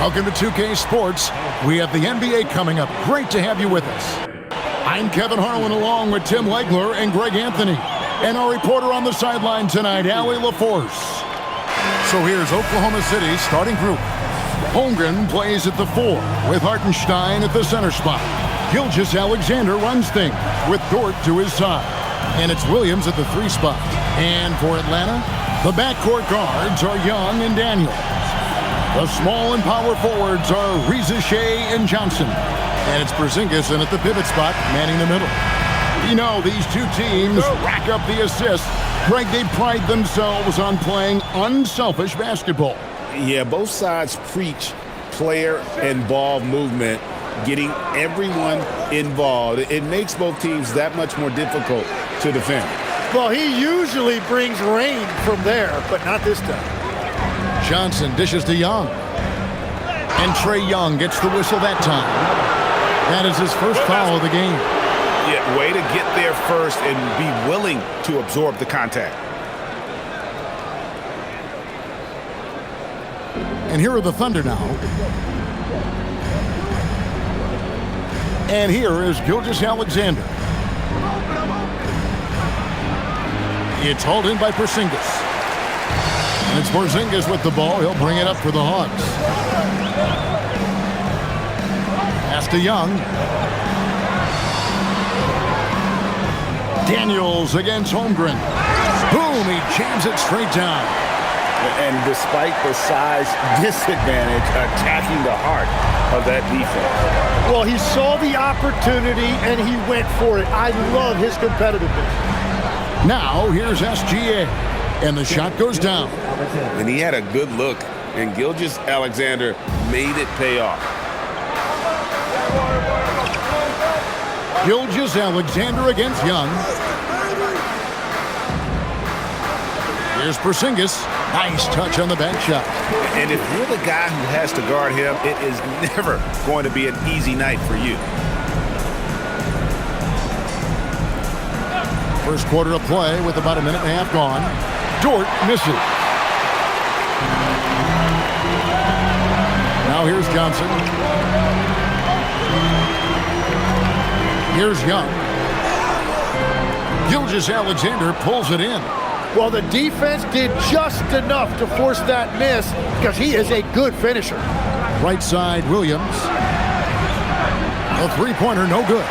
Welcome to 2K Sports. We have the NBA coming up. Great to have you with us. I'm Kevin Harlan along with Tim Legler and Greg Anthony. And our reporter on the sideline tonight, Allie LaForce. So here's Oklahoma City's starting group. Holmgren plays at the 4 with Hartenstein at the center spot. Gilgeous-Alexander runs things with Dort to his side. And it's Williams at the 3 spot. And for Atlanta, the backcourt guards are Young and Daniels. The small and power forwards are Reza Shea and Johnson. And it's Porzingis in at the pivot spot, manning the middle. You know, these two teams rack up the assists. Greg, they pride themselves on playing unselfish basketball. Yeah, both sides preach player and ball movement, getting everyone involved. It makes both teams that much more difficult to defend. Well, he usually brings rain from there, but not this time. Johnson dishes to Young. And Trae Young gets the whistle that time. That is his first foul of the game. Yeah, way to get there first and be willing to absorb the contact. And here are the Thunder now. And here is Gilgeous-Alexander. It's hauled in by Porzingis. And it's Porzingis with the ball. He'll bring it up for the Hawks. Pass to Young. Daniels against Holmgren. Boom, he jams it straight down. And despite the size disadvantage, attacking the heart of that defense. Well, he saw the opportunity and he went for it. I love his competitiveness. Now, here's SGA. And the shot goes down. And he had a good look, and Gilgeous-Alexander made it pay off. Gilgeous-Alexander against Young. Here's Porzingis. Nice touch on the back shot. And if you're the guy who has to guard him, it is never going to be an easy night for you. First quarter of play with about a minute and a half gone. Dort misses. Now here's Johnson. Here's Young. Gilgeous-Alexander pulls it in. Well, the defense did just enough to force that miss because he is a good finisher. Right side, Williams. A three-pointer, no good.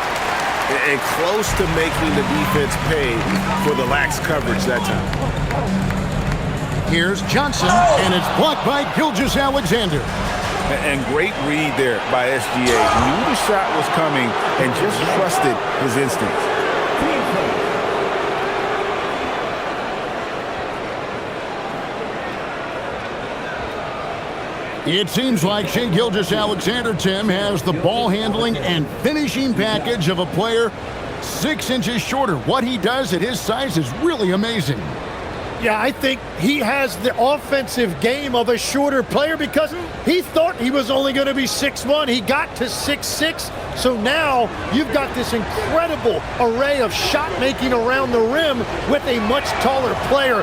And close to making the defense pay for the lax coverage that time. Here's Johnson, and it's blocked by Gilgeous-Alexander. And great read there by SGA. Knew the shot was coming and just trusted his instincts. It seems like Shai Gilgeous-Alexander, Tim, has the ball handling and finishing package of a player 6 inches shorter. What he does at his size is really amazing. Yeah, I think he has the offensive game of a shorter player because he thought he was only going to be 6'1". He got to 6'6". So now you've got this incredible array of shot making around the rim with a much taller player.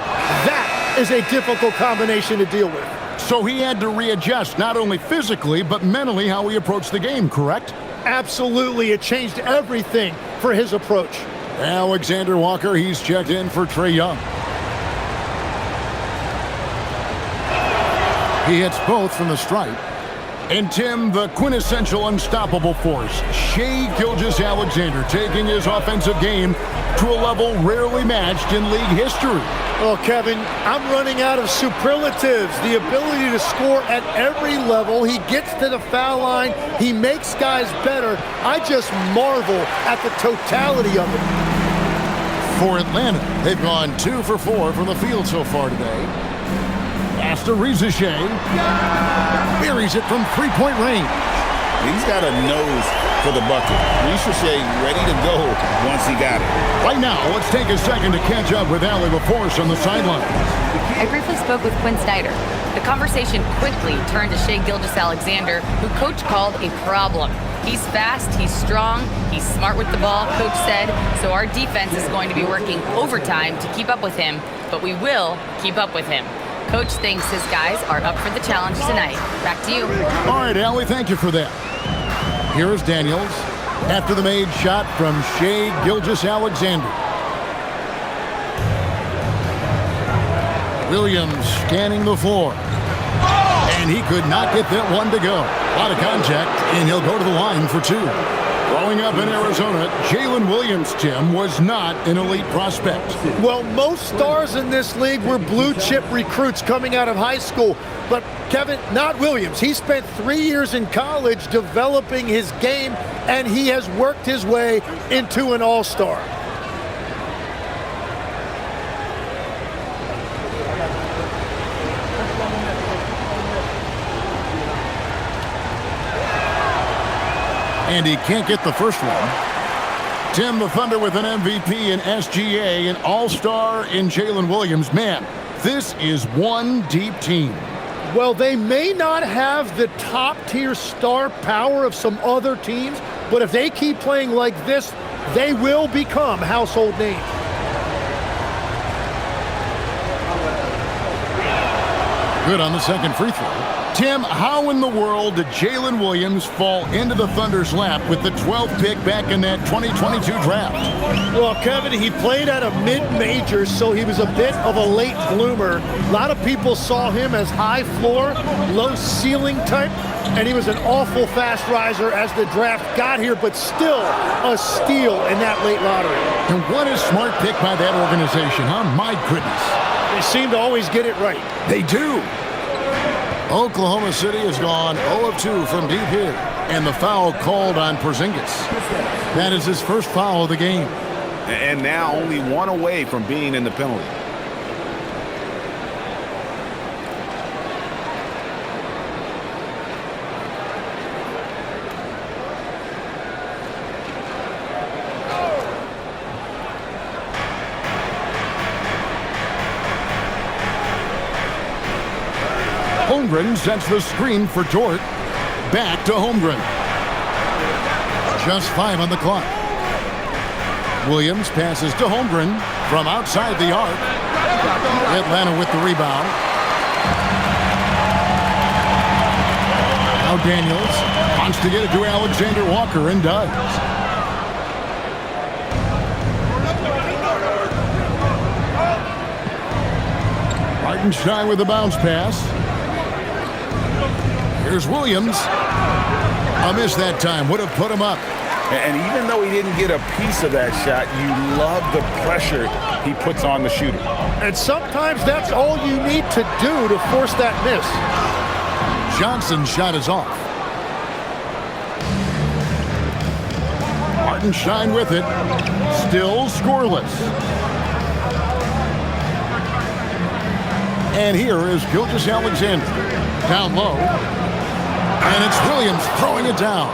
That is a difficult combination to deal with. So he had to readjust not only physically but mentally how he approached the game, correct? Absolutely. It changed everything for his approach. Alexander Walker, he's checked in for Trae Young. He hits both from the stripe. And Tim, the quintessential unstoppable force, Shai Gilgeous-Alexander, taking his offensive game to a level rarely matched in league history. Oh, Kevin, I'm running out of superlatives. The ability to score at every level. He gets to the foul line. He makes guys better. I just marvel at the totality of it. For Atlanta, they've gone 2 for 4 from the field so far today. Pass to Reza Shea. Buries it from three-point range. He's got a nose for the bucket. Reza Shea ready to go once he got it. Right now, let's take a second to catch up with Allie LaForce on the sideline. I briefly spoke with Quinn Snyder. The conversation quickly turned to Shai Gilgeous-Alexander, who Coach called a problem. He's fast, he's strong, he's smart with the ball, Coach said, so our defense is going to be working overtime to keep up with him, but we will keep up with him. Coach thinks his guys are up for the challenge tonight. Back to you. All right, Allie, thank you for that. Here is Daniels after the made shot from Shai Gilgeous-Alexander. Williams scanning the floor. And he could not get that one to go. A lot of contact, and he'll go to the line for two. Growing up in Arizona, Jalen Williams, Tim, was not an elite prospect. Well, most stars in this league were blue-chip recruits coming out of high school. But, Kevin, not Williams. He spent 3 years in college developing his game, and he has worked his way into an all-star. And he can't get the first one. Tim, the Thunder with an MVP in SGA, an all-star in Jalen Williams. Man, this is one deep team. Well, they may not have the top-tier star power of some other teams, but if they keep playing like this, they will become household names. Good on the second free throw. Tim, how in the world did Jalen Williams fall into the Thunder's lap with the 12th pick back in that 2022 draft? Well, Kevin, he played at a mid-major, so he was a bit of a late bloomer. A lot of people saw him as high floor, low ceiling type, and he was an awful fast riser as the draft got here, but still a steal in that late lottery. And what a smart pick by that organization, huh? My goodness. They seem to always get it right. They do. Oklahoma City has gone 0 of 2 from deep here. And the foul called on Porzingis. That is his first foul of the game. And now only one away from being in the penalty. Holmgren sets the screen for Dort. Back to Holmgren. Just 5 on the clock. Williams passes to Holmgren from outside the arc. Atlanta with the rebound. Now Daniels wants to get it to Alexander Walker and does. Hartenstein with the bounce pass. Here's Williams. A miss that time. Would have put him up. And even though he didn't get a piece of that shot, you love the pressure he puts on the shooter. And sometimes that's all you need to do to force that miss. Johnson's shot is off. Hartenstein with it. Still scoreless. And here is Gilgeous-Alexander. Down low. And it's Williams throwing it down.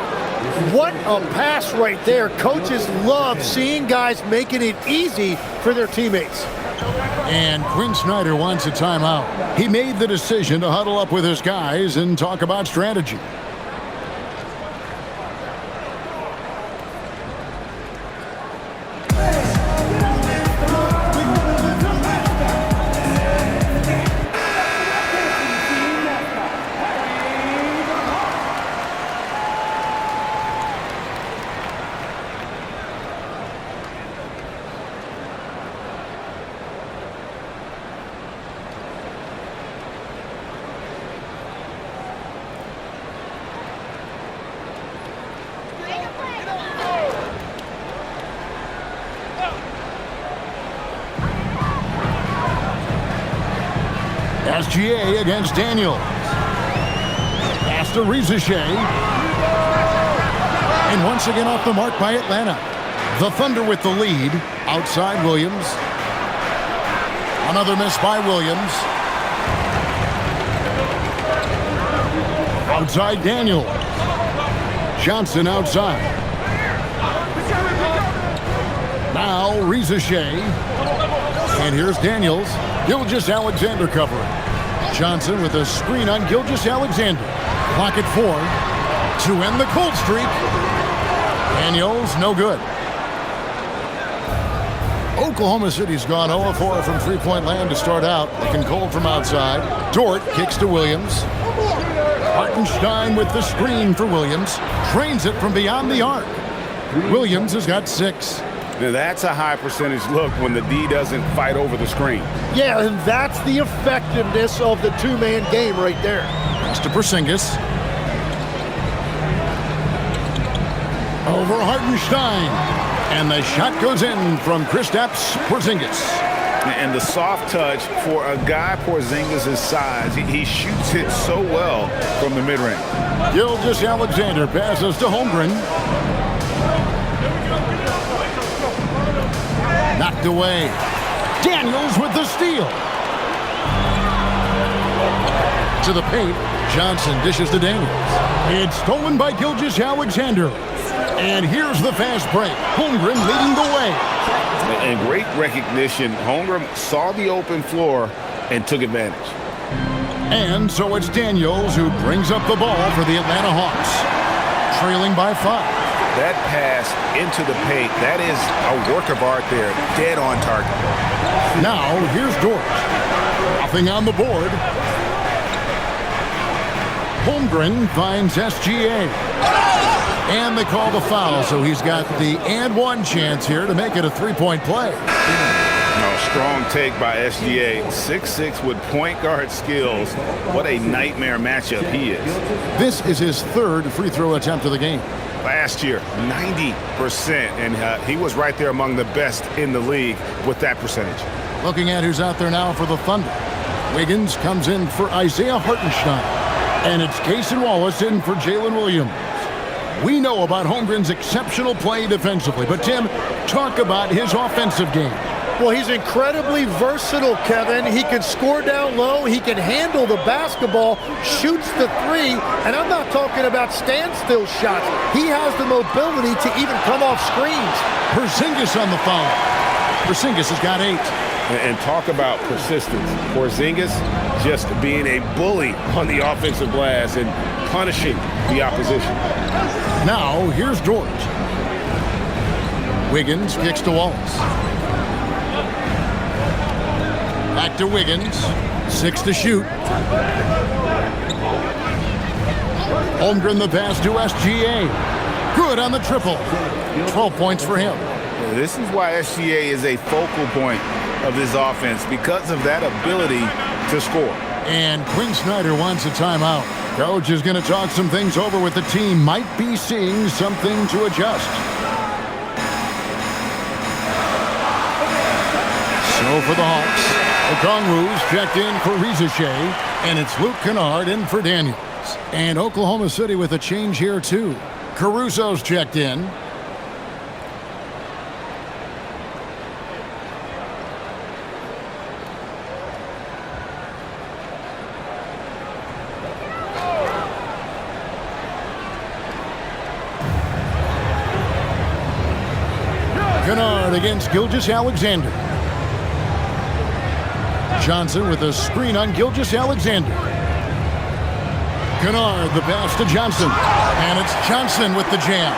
What a pass right there. Coaches love seeing guys making it easy for their teammates. And Quinn Snyder wants a timeout. He made the decision to huddle up with his guys and talk about strategy. SGA against Daniels. Pass to Shai. And once again off the mark by Atlanta. The Thunder with the lead. Outside Williams. Another miss by Williams. Outside Daniels. Johnson outside. Now Shai. And here's Daniels. Gilgeous-Alexander covering. Johnson with a screen on Gilgeous-Alexander. Clock at 4 to end the cold streak. Daniels, no good. Oklahoma City's gone 0-4 from three-point land to start out. Looking cold from outside. Dort kicks to Williams. Hartenstein with the screen for Williams. Trains it from beyond the arc. Williams has got 6. Now that's a high percentage look when the D doesn't fight over the screen. Yeah, and that's the effectiveness of the two-man game right there. Pass to Porzingis. Over Hartenstein. And the shot goes in from Kristaps Porzingis. And the soft touch for a guy Porzingis' size, he shoots it so well from the mid-range. Gilgeous-Alexander passes to Holmgren. Knocked away. Daniels with the steal. To the paint. Johnson dishes to Daniels. It's stolen by Gilgeous-Alexander. And here's the fast break. Holmgren leading the way. And great recognition. Holmgren saw the open floor and took advantage. And so it's Daniels who brings up the ball for the Atlanta Hawks. Trailing by 5. That pass into the paint, that is a work of art there. Dead on target. Now here's Dort. Nothing on the board. Holmgren finds SGA. And they call the foul, so he's got the and one chance here to make it a three-point play. No, strong take by SGA. 6'6" with point guard skills. What a nightmare matchup he is. This is his 3rd free throw attempt of the game. Last year, 90%, and he was right there among the best in the league with that percentage. Looking at who's out there now for the Thunder. Wiggins comes in for Isaiah Hartenstein. And it's Cason Wallace in for Jalen Williams. We know about Holmgren's exceptional play defensively, but Tim, talk about his offensive game. Well, he's incredibly versatile, Kevin. He can score down low. He can handle the basketball, shoots the 3, and I'm not talking about standstill shots. He has the mobility to even come off screens. Porzingis on the foul. Porzingis has got 8. And talk about persistence. Porzingis just being a bully on the offensive glass and punishing the opposition. Now, here's Dort. Wiggins kicks to Wallace. Back to Wiggins. 6 to shoot. Holmgren the pass to SGA. Good on the triple. 12 points for him. This is why SGA is a focal point of this offense, because of that ability to score. And Quinn Snyder wants a timeout. Coach is going to talk some things over with the team. Might be seeing something to adjust. So for the Hawks, Okongwu's checked in for Rizichet, and it's Luke Kennard in for Daniels. And Oklahoma City with a change here too. Caruso's checked in. Kennard against Gilgeous-Alexander. Johnson with a screen on Gilgeous-Alexander. Kennard, the pass to Johnson. And it's Johnson with the jam.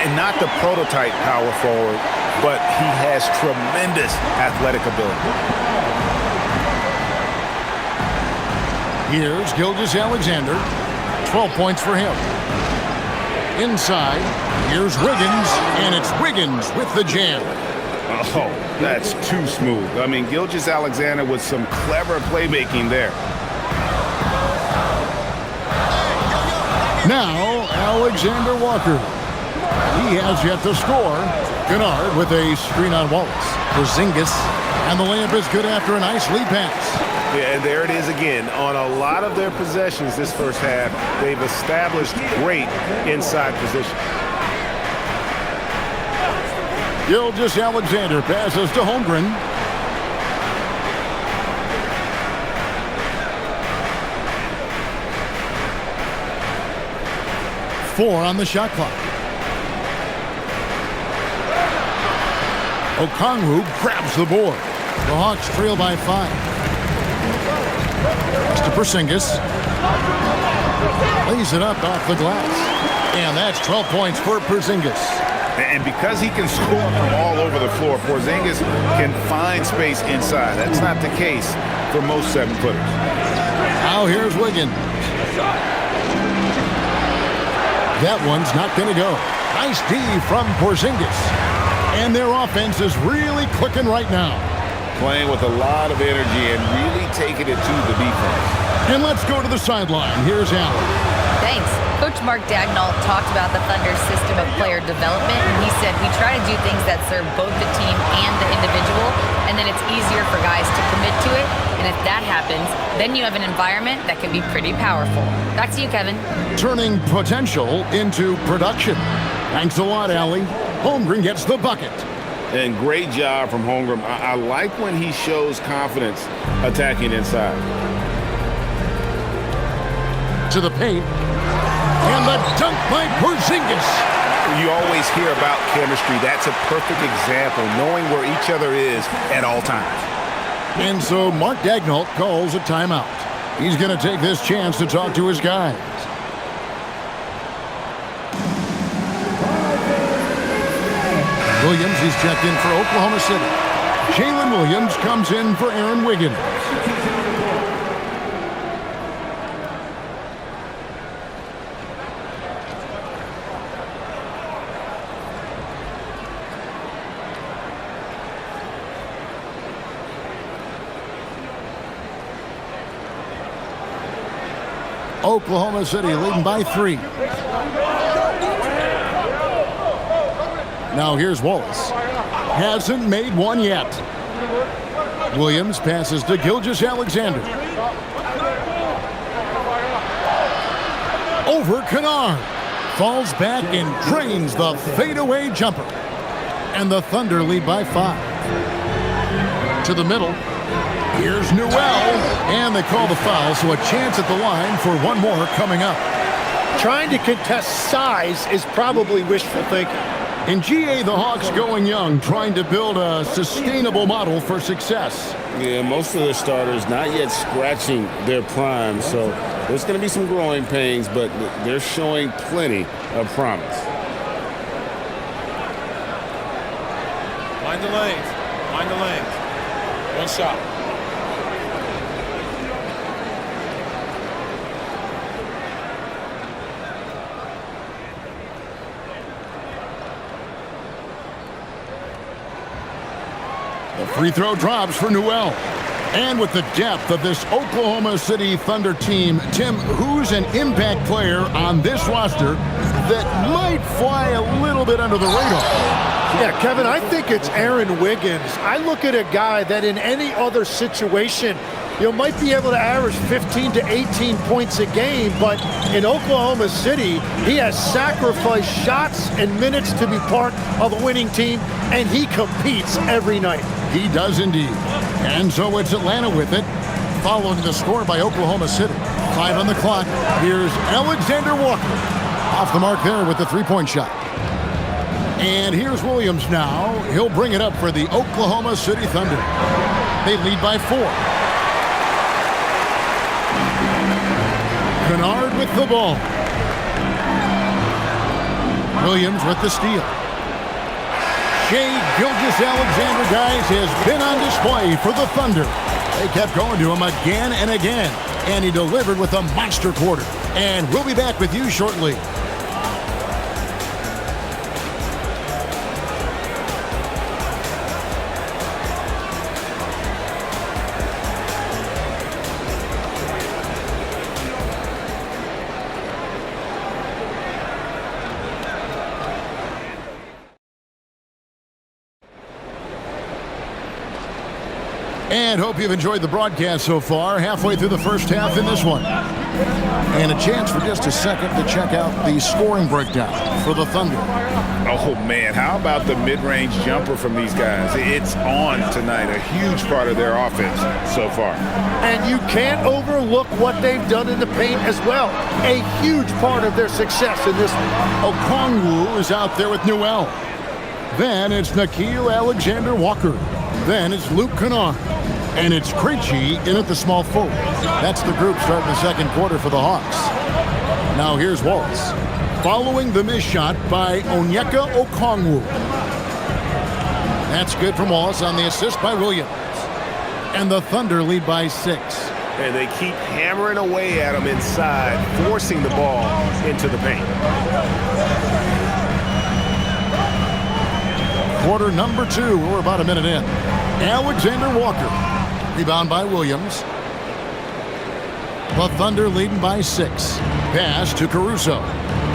And not the prototype power forward, but he has tremendous athletic ability. Here's Gilgeous-Alexander. 12 points for him. Inside, here's Wiggins, and it's Wiggins with the jam. Oh, that's too smooth. I mean, Gilgeous-Alexander with some clever playmaking there. Now, Alexander Walker. He has yet to score. Kennard with a screen on Wallace. Porzingis, and the layup is good after a nice lead pass. Yeah, and there it is again. On a lot of their possessions this first half, they've established great inside position. Gilgeous-Alexander passes to Holmgren. Four on the shot clock. Okongwu grabs the board. The Hawks trail by 5. To Porzingis. Lays it up off the glass. And that's 12 points for Porzingis. And because he can score from all over the floor, Porzingis can find space inside. That's not the case for most 7-footers. Now here's Wiggins. That one's not going to go. Nice D from Porzingis. And their offense is really clicking right now. Playing with a lot of energy and really taking it to the defense. And let's go to the sideline. Here's Allen. Thanks. Coach Mark Daigneault talked about the Thunder's system of player development, and he said, we try to do things that serve both the team and the individual, and then it's easier for guys to commit to it, and if that happens, then you have an environment that can be pretty powerful. Back to you, Kevin. Turning potential into production. Thanks a lot, Allie. Holmgren gets the bucket. And great job from Holmgren. I like when he shows confidence attacking inside. To the paint. And the dunk by Porzingis. You always hear about chemistry. That's a perfect example, knowing where each other is at all times. And so Mark Daigneault calls a timeout. He's going to take this chance to talk to his guys. Williams, he's checked in for Oklahoma City. Jalen Williams comes in for Aaron Wiggins. Oklahoma City leading by 3. Now here's Wallace. Hasn't made one yet. Williams passes to Gilgeous-Alexander. Over Kennard. Falls back and drains the fadeaway jumper. And the Thunder lead by 5. To the middle. Here's Newell, and they call the foul, so a chance at the line for one more coming up. Trying to contest size is probably wishful thinking. In GA, the Hawks going young, trying to build a sustainable model for success. Yeah, most of their starters not yet scratching their prime, so there's going to be some growing pains, but they're showing plenty of promise. Mind the lanes. Mind the lanes. One shot. The free throw drops for Newell. And with the depth of this Oklahoma City Thunder team, Tim, who's an impact player on this roster that might fly a little bit under the radar? Yeah, Kevin, I think it's Aaron Wiggins. I look at a guy that in any other situation, might be able to average 15 to 18 points a game, but in Oklahoma City, he has sacrificed shots and minutes to be part of a winning team, and he competes every night. He does indeed. And so it's Atlanta with it, following the score by Oklahoma City. 5 on the clock. Here's Alexander Walker. Off the mark there with the three-point shot. And here's Williams now. He'll bring it up for the Oklahoma City Thunder. They lead by 4. Kennard with the ball. Williams with the steal. Shai Gilgeous-Alexander, guys, has been on display for the Thunder. They kept going to him again and again, and he delivered with a monster quarter. And we'll be back with you shortly. And hope you've enjoyed the broadcast so far. Halfway through the first half in this one. And a chance for just a second to check out the scoring breakdown for the Thunder. Oh, man, how about the mid-range jumper from these guys? It's on tonight, a huge part of their offense so far. And you can't overlook what they've done in the paint as well. A huge part of their success in this one. Okongwu is out there with Newell. Then it's Nickeil Alexander-Walker. Then it's Luke Kennard. And it's Krejci in at the small forward. That's the group starting the second quarter for the Hawks. Now here's Wallace. following the missed shot by Onyeka Okongwu. That's good from Wallace on the assist by Williams. And the Thunder lead by 6. And they keep hammering away at him inside, forcing the ball into the paint. Quarter number 2. We're about a minute in. Alexander Walker. Rebound by Williams. The Thunder leading by 6. Pass to Caruso.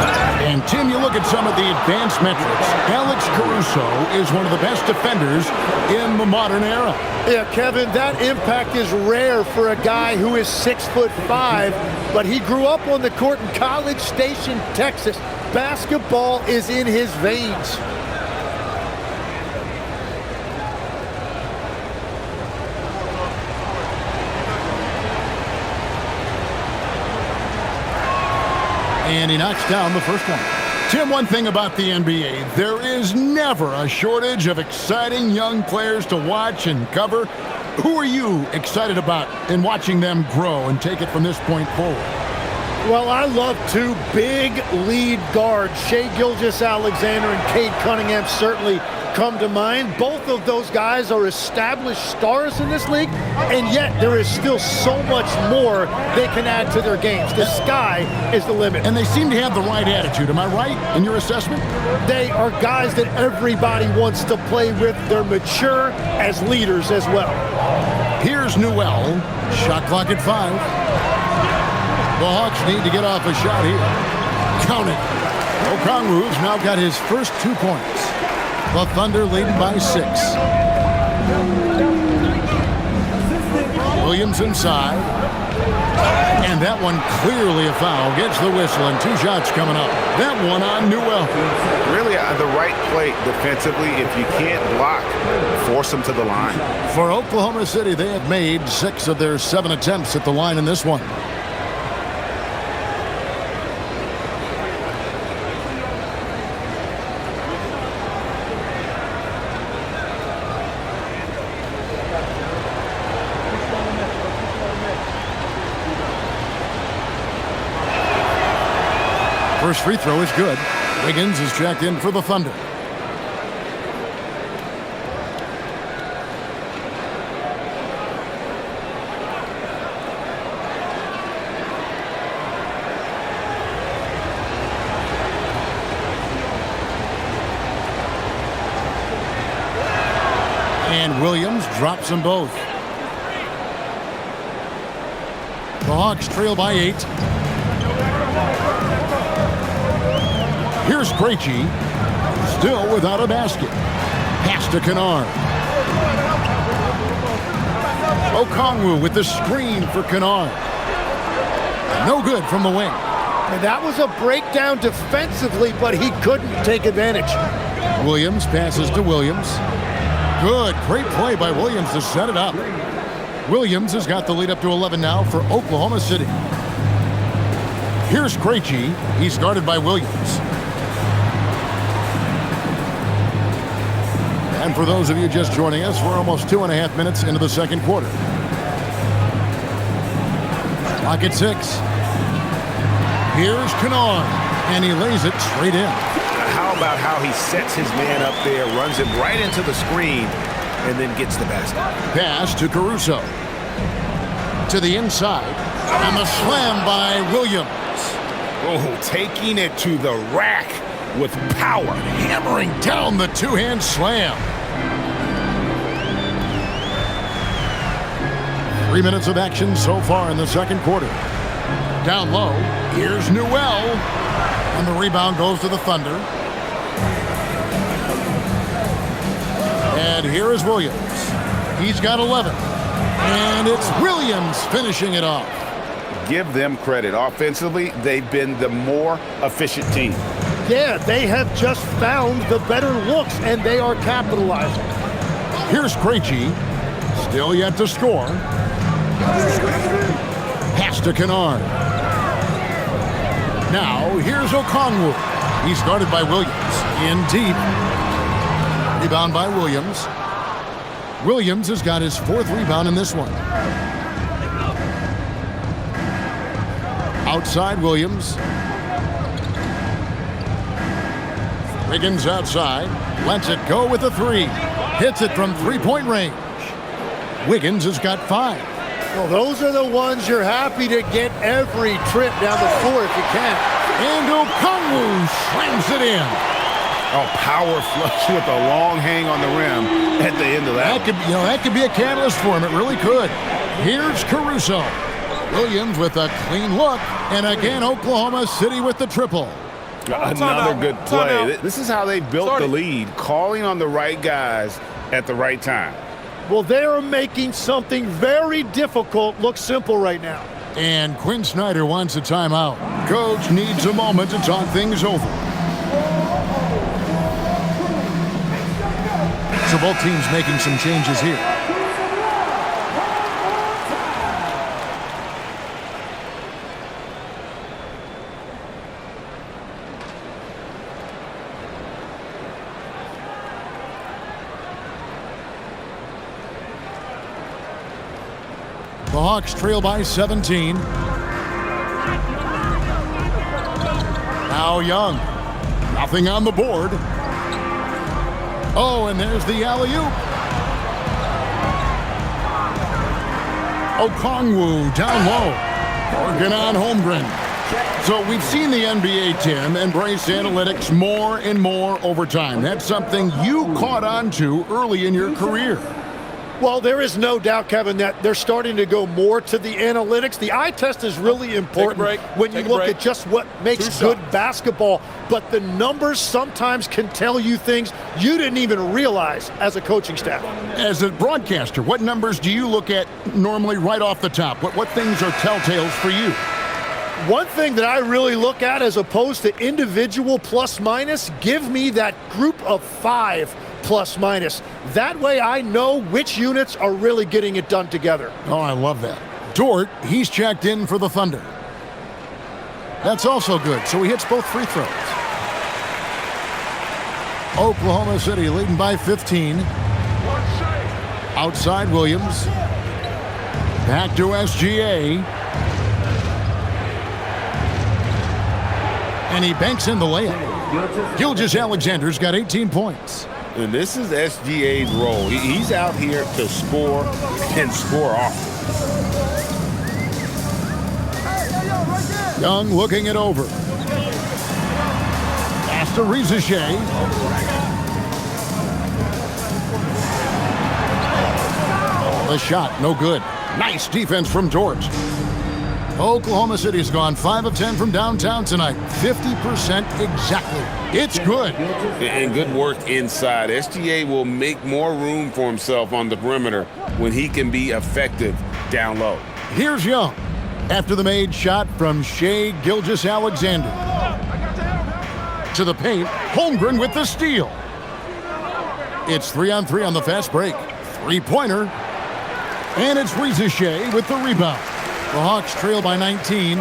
And, Tim, you look at some of the advanced metrics. Alex Caruso is one of the best defenders in the modern era. Yeah, Kevin, that impact is rare for a guy who is 6'5", but he grew up on the court in College Station, Texas. Basketball is in his veins. And he knocks down the first one. Tim, one thing about the NBA, there is never a shortage of exciting young players to watch and cover. Who are you excited about in watching them grow and take it from this point forward? Well, I love 2 big lead guards. Shai Gilgeous-Alexander and Cade Cunningham certainly come to mind. Both of those guys are established stars in this league, and yet there is still so much more they can add to their games. The sky is the limit. And they seem to have the right attitude. Am I right in your assessment? They are guys that everybody wants to play with. They're mature as leaders as well. Here's Newell. Shot clock at 5. The Hawks need to get off a shot here. Count it. Okongwu's now got his first 2 points. The Thunder leading by 6. Williams inside. And that one clearly a foul. Gets the whistle and 2 shots coming up. That one on Newell. Really the right play defensively. If you can't block, force them to the line. For Oklahoma City, they have made 6 of their 7 attempts at the line in this one. First free throw is good. Wiggins is checked in for the Thunder. And Williams drops them both. The Hawks trail by 8. Here's Krejci, still without a basket. Pass to Kennard. Okongwu with the screen for Kennard. No good from the wing. And that was a breakdown defensively, but he couldn't take advantage. Williams passes to Williams. Good, great play by Williams to set it up. Williams has got the lead up to 11 now for Oklahoma City. Here's Krejci. He's guarded by Williams. And for those of you just joining us, we're almost 2.5 minutes into the second quarter. Clock at 6. Here's Kennard, and he lays it straight in. How about how he sets his man up there, runs him right into the screen, and then gets the basket. Pass to Caruso. To the inside, and the slam by Williams. Oh, taking it to the rack with power. Hammering down the two-hand slam. 3 minutes of action so far in the second quarter. Down low, here's Newell. And the rebound goes to the Thunder. And here is Williams. He's got 11. And it's Williams finishing it off. Give them credit. Offensively, they've been the more efficient team. Yeah, they have just found the better looks, and they are capitalizing. Here's Krejci. Still yet to score. Pass to Kennard. Now, here's Okongwu. He's guarded by Williams. In deep. Rebound by Williams. Williams has got his 4th rebound in this one. Outside Williams. Wiggins outside, lets it go with a three. Hits it from three-point range. Wiggins has got 5. Well, those are the ones you're happy to get every trip down the floor if you can. And Okongwu slams it in. Oh, power flush with a long hang on the rim at the end of that. That could be a catalyst for him. It really could. Here's Caruso. Williams with a clean look. And again, Oklahoma City with the triple. Another good play. This is how they built the lead, calling on the right guys at the right time. Well, they are making something very difficult look simple right now. And Quinn Snyder wants a timeout. Coach needs a moment to talk things over. So both teams making some changes here. The Hawks trail by 17. Now Young. Nothing on the board. Oh, and there's the alley-oop. Okongwu down low. Working on Holmgren. So we've seen the NBA, Tim, embrace analytics more and more over time. That's something you caught on to early in your career. Well, there is no doubt, Kevin, that they're starting to go more to the analytics. The eye test is really important when you look at just what makes good basketball. But the numbers sometimes can tell you things you didn't even realize as a coaching staff. As a broadcaster, what numbers do you look at normally right off the top? What things are telltales for you? One thing that I really look at as opposed to individual plus-minus, give me that group of 5 plus-minus. That way I know which units are really getting it done together. Oh, I love that. Dort, he's checked in for the Thunder. That's also good, so he hits both free throws. Oklahoma City leading by 15. Outside Williams. Back to SGA. And he banks in the layup. Gilgeous-Alexander's got 18 points. And this is SGA's role. He's out here to score and score often. Young looking it over. Pass to Rizichet. The shot, no good. Nice defense from George. Oklahoma City's gone 5 of 10 from downtown tonight. 50% exactly. It's good. And good work inside. SGA will make more room for himself on the perimeter when he can be effective down low. Here's Young. After the made shot from Shai Gilgeous-Alexander. To the paint, Holmgren with the steal. It's 3-on-3 on the fast break. Three-pointer. And it's Rizichet with the rebound. The Hawks trail by 19.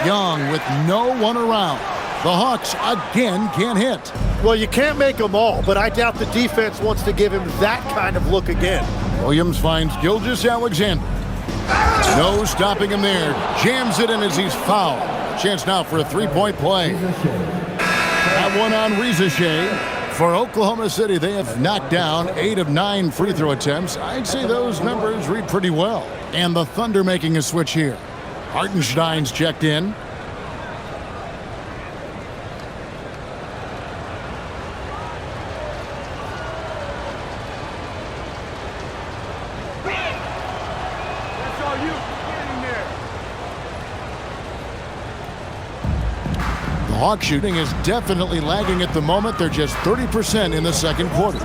Young with no one around. The Hawks again can't hit. Well, you can't make them all, but I doubt the defense wants to give him that kind of look again. Williams finds Gilgeous-Alexander. No stopping him there. Jams it in as he's fouled. Chance now for a three-point play. That one on Rizichet. For Oklahoma City, they have knocked down 8 of 9 free throw attempts. I'd say those numbers read pretty well. And the Thunder making a switch here. Hartenstein's checked in. The Hawks shooting is definitely lagging at the moment. They're just 30% in the second quarter.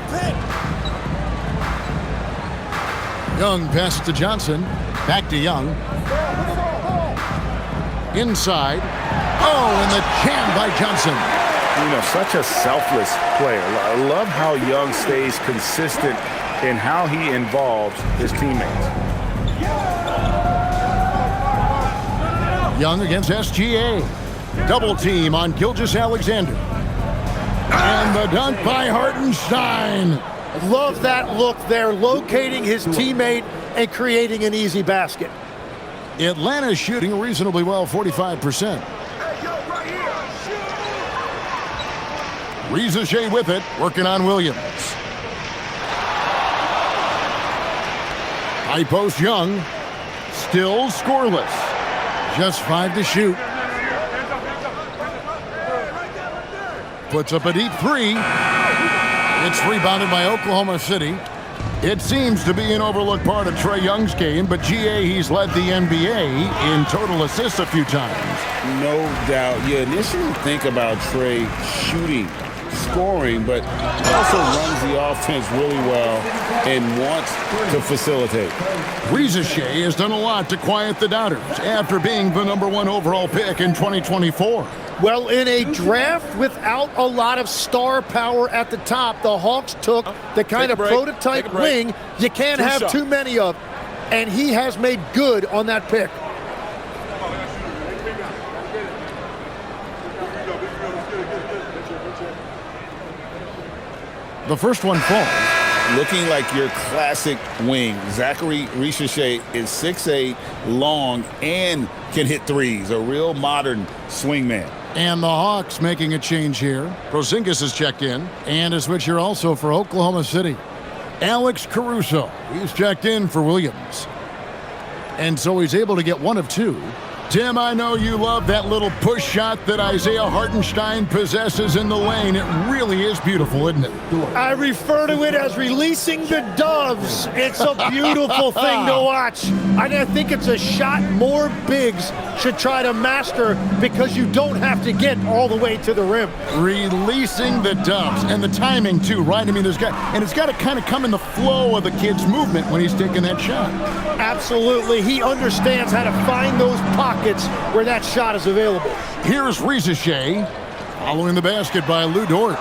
Young passes to Johnson. Back to Young. Inside. Oh, and the jam by Johnson. You know, such a selfless player. I love how Young stays consistent in how he involves his teammates. Young against SGA. Double team on Gilgeous-Alexander. And the dunk by Hartenstein. Love that look there, locating his teammate and creating an easy basket. Atlanta's shooting reasonably well, 45%. Shea with it, working on Williams. High post Young, still scoreless. Just 5 to shoot. Puts up a deep 3. It's rebounded by Oklahoma City. It seems to be an overlooked part of Trae Young's game, but GA, he's led the NBA in total assists a few times. No doubt. You initially think about Trae shooting, scoring, but he also runs the offense really well and wants to facilitate. Shea has done a lot to quiet the doubters after being the #1 overall pick in 2024. Well, in a draft without a lot of star power at the top, the Hawks took the kind of prototype wing you can't have too many of, and he has made good on that pick. The first one falls. Looking like your classic wing. Zachary Shea is 6'8", long, and can hit threes. A real modern swingman. And the Hawks making a change here. Porzingis is checked in. And a switch here also for Oklahoma City. Alex Caruso. He's checked in for Williams. And so he's able to get 1 of 2. Tim, I know you love that little push shot that Isaiah Hartenstein possesses in the lane. It really is beautiful, isn't it? I refer to it as releasing the doves. It's a beautiful thing to watch. I think it's a shot more bigs should try to master because you don't have to get all the way to the rim. Releasing the doves. And the timing, too, right? I mean, it's got to kind of come in the flow of the kid's movement when he's taking that shot. Absolutely. He understands how to find those pockets where that shot is available. Here's Shea following the basket by Lou Dort.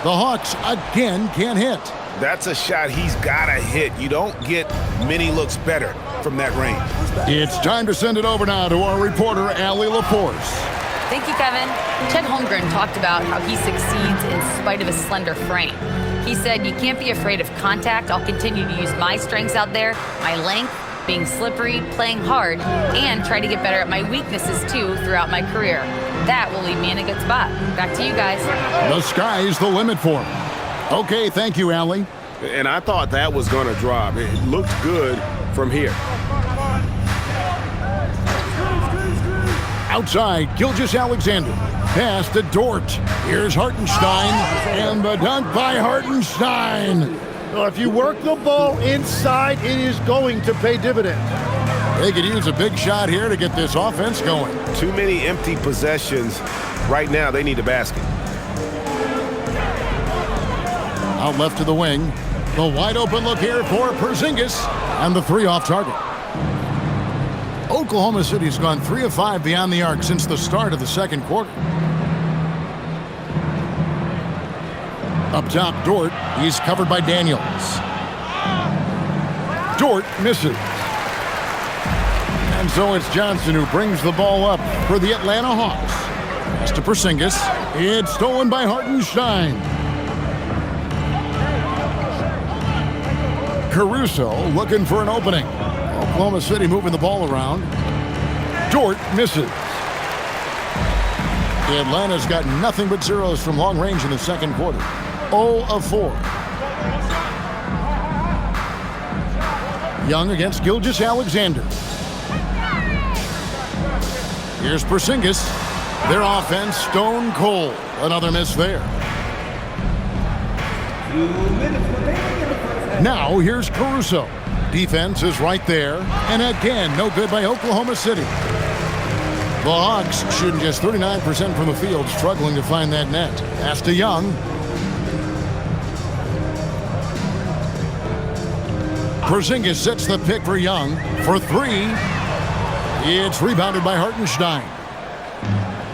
The Hawks again can't hit. That's a shot he's got to hit. You don't get many looks better from that range. It's time to send it over now to our reporter, Allie LaForce. Thank you, Kevin. Chet Holmgren talked about how he succeeds in spite of his slender frame. He said, "You can't be afraid of contact. I'll continue to use my strengths out there, my length, being slippery, playing hard, and try to get better at my weaknesses too throughout my career. That will leave me in a good spot." Back to you guys. The sky's the limit for him. Okay, thank you, Allie. And I thought that was going to drop. It looked good from here. Outside, Gilgeous-Alexander. Pass to Dort. Here's Hartenstein, and the dunk by Hartenstein. Well, if you work the ball inside, it is going to pay dividends. They could use a big shot here to get this offense going. Too many empty possessions. Right now, they need a basket. Out left to the wing. The wide open look here for Porzingis, and the 3 off target. Oklahoma City's gone 3 of 5 beyond the arc since the start of the second quarter. Up top, Dort. He's covered by Daniels. Dort misses. And so it's Johnson who brings the ball up for the Atlanta Hawks. Pass to Porzingis. It's stolen by Hartenstein. Caruso looking for an opening. Oklahoma City moving the ball around. Dort misses. Atlanta's got nothing but zeros from long range in the second quarter. 0 of 4. Young against Gilgeous-Alexander. Here's Porzingis. Their offense stone cold. Another miss there. Now here's Caruso. Defense is right there. And again, no good by Oklahoma City. The Hawks shooting just 39% from the field, struggling to find that net. Pass to Young. Porzingis sets the pick for Young for 3. It's rebounded by Hartenstein.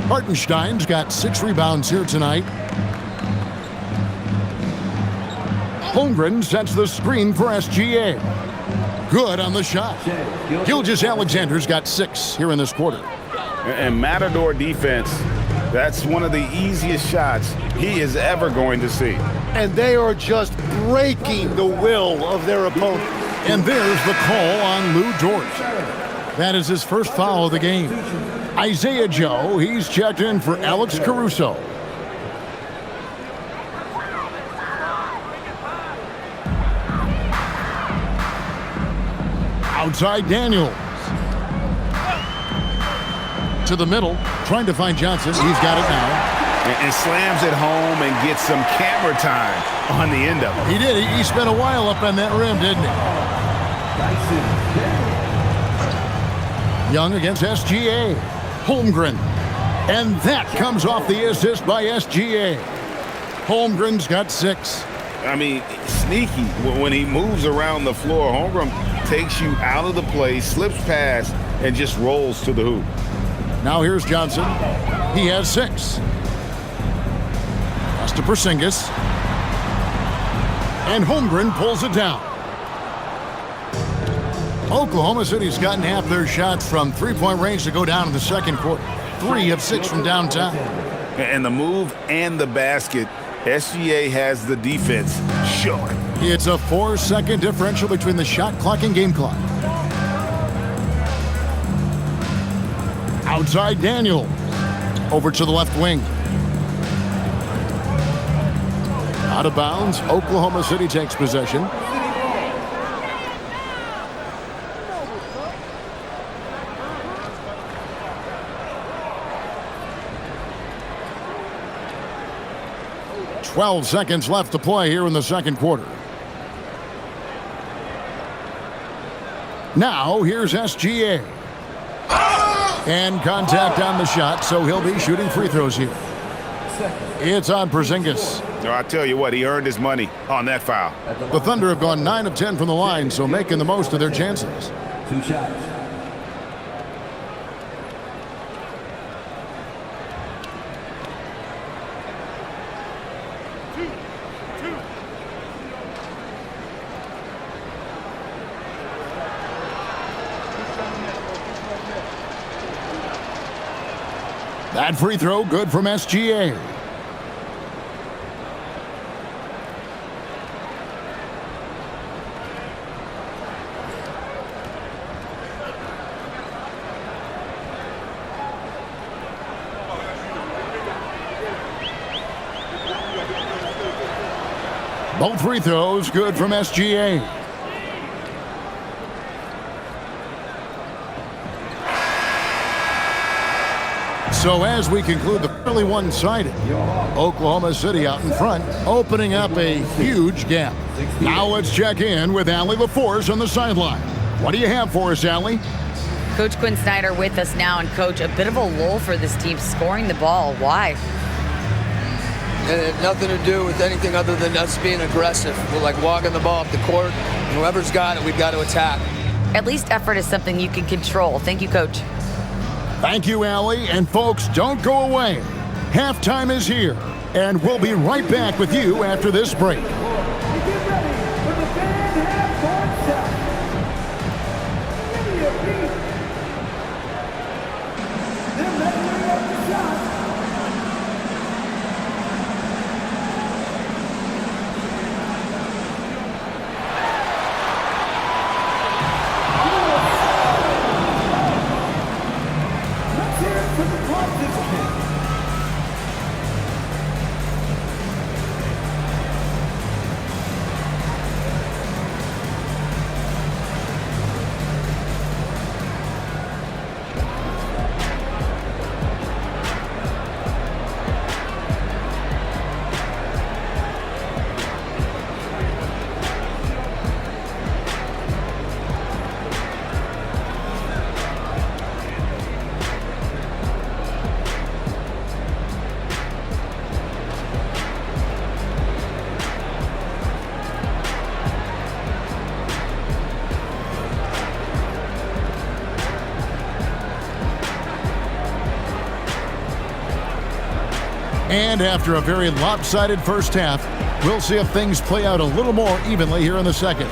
Hartenstein's got 6 rebounds here tonight. Holmgren sets the screen for SGA. Good on the shot. Gilgeous-Alexander's got 6 here in this quarter. And Matador defense, that's one of the easiest shots he is ever going to see. And they are just breaking the will of their opponent. And there's the call on Lou Dort. That is his first foul of the game. Isaiah Joe, he's checked in for Alex Caruso. Outside Daniels. To the middle, trying to find Johnson. He's got it now. And slams it home and gets some camera time on the end of it. He did. He spent a while up on that rim, didn't he? Young against SGA. Holmgren. And that comes off the assist by SGA. Holmgren's got 6. I mean, sneaky. When he moves around the floor, Holmgren takes you out of the play, slips past, and just rolls to the hoop. Now here's Johnson. He has 6. Pass to Porzingis. And Holmgren pulls it down. Oklahoma City's gotten half their shots from three-point range to go down in the second quarter. 3 of 6 from downtown. And the move and the basket, SGA has the defense shook. It's a 4-second differential between the shot clock and game clock. Outside Daniels. Over to the left wing. Out of bounds. Oklahoma City takes possession. Twelve seconds left to play here in the second quarter. Now here's SGA. And contact on the shot, so he'll be shooting free throws here. It's on Porzingis. I tell you what, he earned his money on that foul. The Thunder have gone 9 of 10 from the line, so making the most of their chances. 2 shots. That free throw good from SGA. Both free throws good from SGA. So as we conclude the fairly one-sided, Oklahoma City out in front, opening up a huge gap. Now let's check in with Allie LaForce on the sideline. What do you have for us, Allie? Coach Quinn Snyder with us now, and Coach, a bit of a lull for this team scoring the ball. Why? And it had nothing to do with anything other than us being aggressive. We're like walking the ball up the court. Whoever's got it, we've got to attack. At least effort is something you can control. Thank you, Coach. Thank you, Allie. And folks, don't go away. Halftime is here, and we'll be right back with you after this break. And after a very lopsided first half, we'll see if things play out a little more evenly here in the second.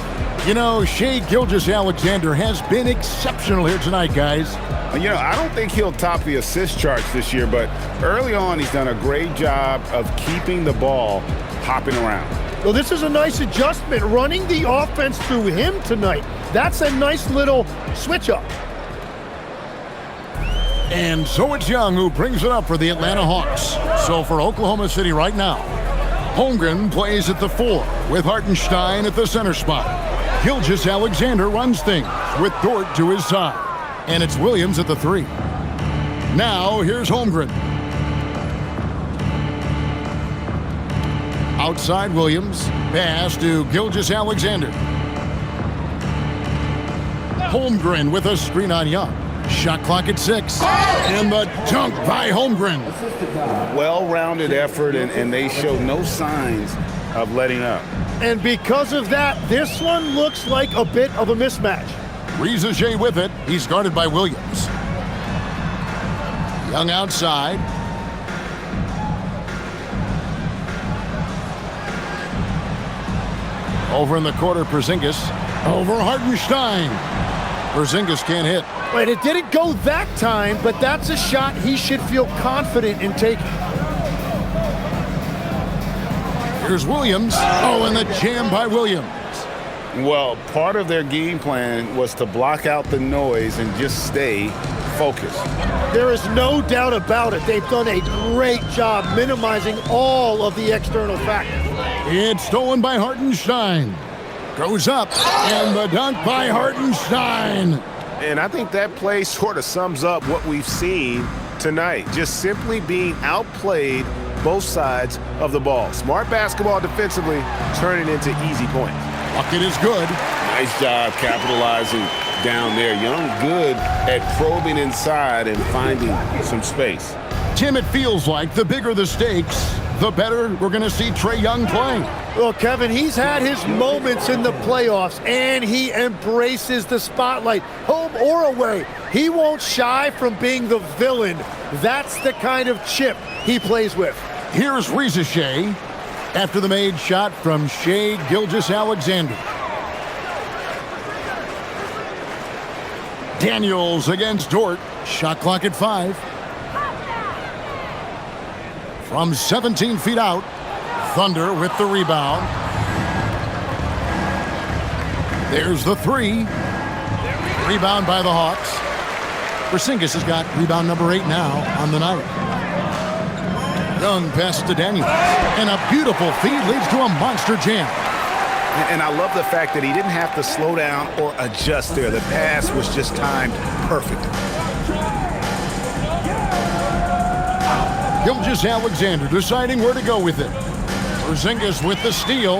You know, Shai Gilgeous-Alexander has been exceptional here tonight, guys. You know, I don't think he'll top the assist charts this year, but early on he's done a great job of keeping the ball hopping around. Well, this is a nice adjustment, running the offense through him tonight. That's a nice little switch up. And so it's Young who brings it up for the Atlanta Hawks. So for Oklahoma City right now, Holmgren plays at the 4 with Hartenstein at the center spot. Gilgeous-Alexander runs things with Dort to his side. And it's Williams at the 3. Now, here's Holmgren. Outside Williams. Pass to Gilgeous-Alexander. Holmgren with a screen on Young. Shot clock at 6. And the dunk by Holmgren. Well-rounded effort, and they show no signs of letting up. And because of that, this one looks like a bit of a mismatch. Riza with it. He's guarded by Williams. Young outside. Over in the quarter, Porzingis. Over Hartenstein. Porzingis can't hit. Wait, it didn't go that time, but that's a shot he should feel confident in taking. Here's Williams. Oh, and the jam by Williams. Well, part of their game plan was to block out the noise and just stay focused. There is no doubt about it. They've done a great job minimizing all of the external factors. It's stolen by Hartenstein. Goes up, and the dunk by Hartenstein. And I think that play sort of sums up what we've seen tonight. Just simply being outplayed both sides of the ball. Smart basketball defensively, turning into easy points. Bucket is good. Nice job capitalizing down there. Young good at probing inside and finding some space. Tim, it feels like the bigger the stakes, the better we're going to see Trae Young play. Well, Kevin, he's had his moments in the playoffs, and he embraces the spotlight, home or away. He won't shy from being the villain. That's the kind of chip he plays with. Here's Riza after the made shot from Shai Gilgeous-Alexander. Daniels against Dort. Shot clock at 5. From 17 feet out, Thunder with the rebound. There's the 3. Rebound by the Hawks. Porzingis has got rebound number 8 now on the night. Young pass to Daniels. And a beautiful feed leads to a monster jam. And I love the fact that he didn't have to slow down or adjust there. The pass was just timed perfectly. Gilgeous-Alexander deciding where to go with it. Porzingis with the steal.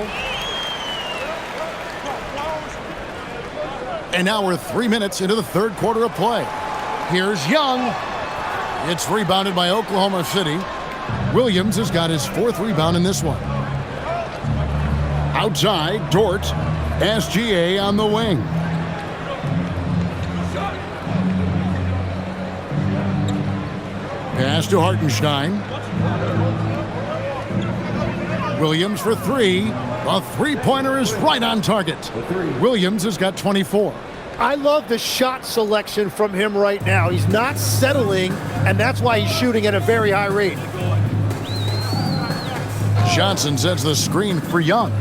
And now we're 3 minutes into the third quarter of play. Here's Young. It's rebounded by Oklahoma City. Williams has got his 4th rebound in this one. Outside, Dort. SGA on the wing. Pass to Hartenstein. Williams for 3. A three-pointer is right on target. Williams has got 24. I love the shot selection from him right now. He's not settling, and that's why he's shooting at a very high rate. Johnson sets the screen for Young.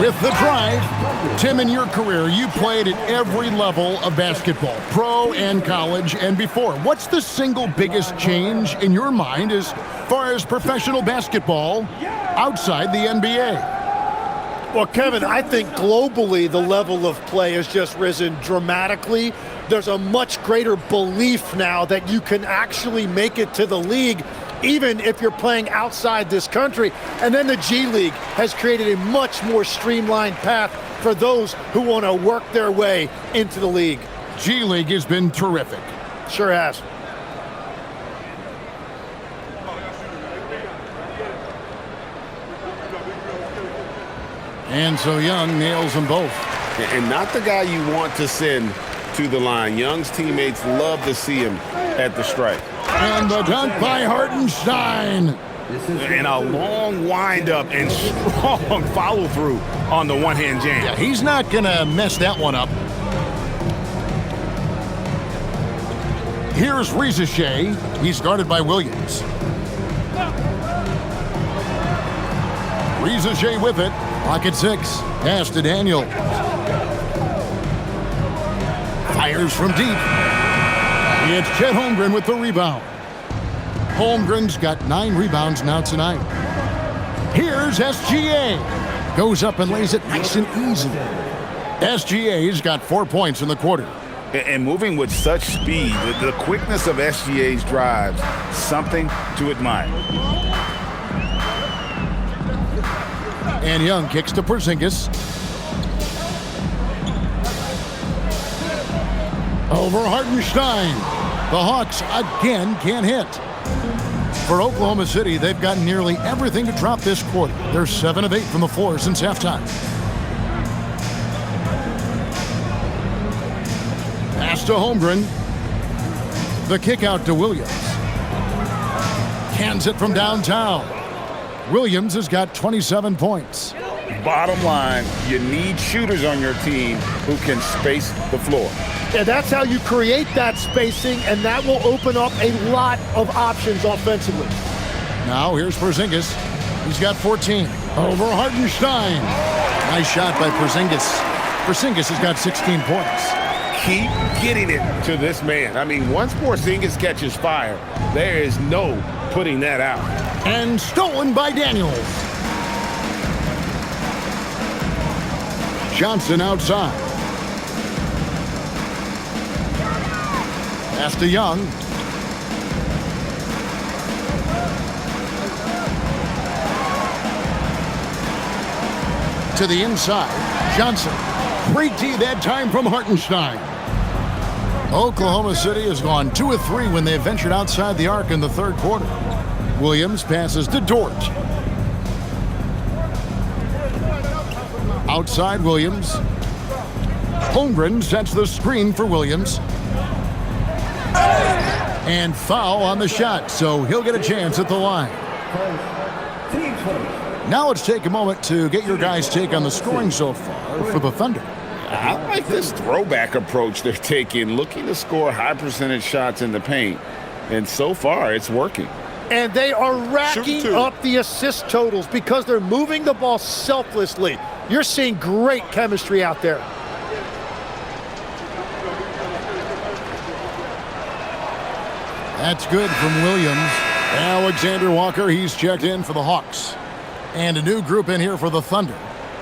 With the drive, Tim, in your career, you played at every level of basketball, pro and college and before. What's the single biggest change in your mind as far as professional basketball outside the NBA? Well, Kevin, I think globally the level of play has just risen dramatically. There's a much greater belief now that you can actually make it to the league, even if you're playing outside this country. And then the G League has created a much more streamlined path for those who want to work their way into the league. G League has been terrific. Sure has. And so Young nails them both. And not the guy you want to send to the line. Young's teammates love to see him at the stripe. And the dunk by Hartenstein. And a long windup and strong follow-through on the one-hand jam. Yeah, he's not going to mess that one up. Here's Riza. He's guarded by Williams. Riza with it. Pocket 6. Pass to Daniel. Fires from deep. It's Chet Holmgren with the rebound. Holmgren's got 9 rebounds now tonight. Here's Here's SGA. Goes up and lays it nice and easy. SGA's got 4 points in the quarter. And moving with such speed, the quickness of SGA's drives, something to admire. And Young kicks to Porzingis. Over Hartenstein. The Hawks again can't hit. For Oklahoma City, they've gotten nearly everything to drop this quarter. They're 7 of 8 from the floor since halftime. Pass to Holmgren. The kick out to Williams. Cans it from downtown. Williams has got 27 points. Bottom line, you need shooters on your team who can space the floor. And that's how you create that spacing, and that will open up a lot of options offensively. Now here's Porzingis. He's got 14. Over Hartenstein. Nice shot by Porzingis. Porzingis has got 16 points. Keep getting it to this man. I mean, once Porzingis catches fire, there is no putting that out. And stolen by Daniels. Johnson outside. Pass to Young. To the inside. Johnson. Great D that time from Hartenstein. Oklahoma City has gone 2 of 3 when they ventured outside the arc in the third quarter. Williams passes to Dort. Outside Williams. Holmgren sets the screen for Williams. And foul on the shot, so he'll get a chance at the line. Now let's take a moment to get your guys' take on the scoring so far for the Thunder. I like this throwback approach they're taking, looking to score high percentage shots in the paint. And so far, it's working. And they are racking up the assist totals because they're moving the ball selflessly. You're seeing great chemistry out there. That's good from Williams. Alexander Walker, he's checked in for the Hawks. And a new group in here for the Thunder.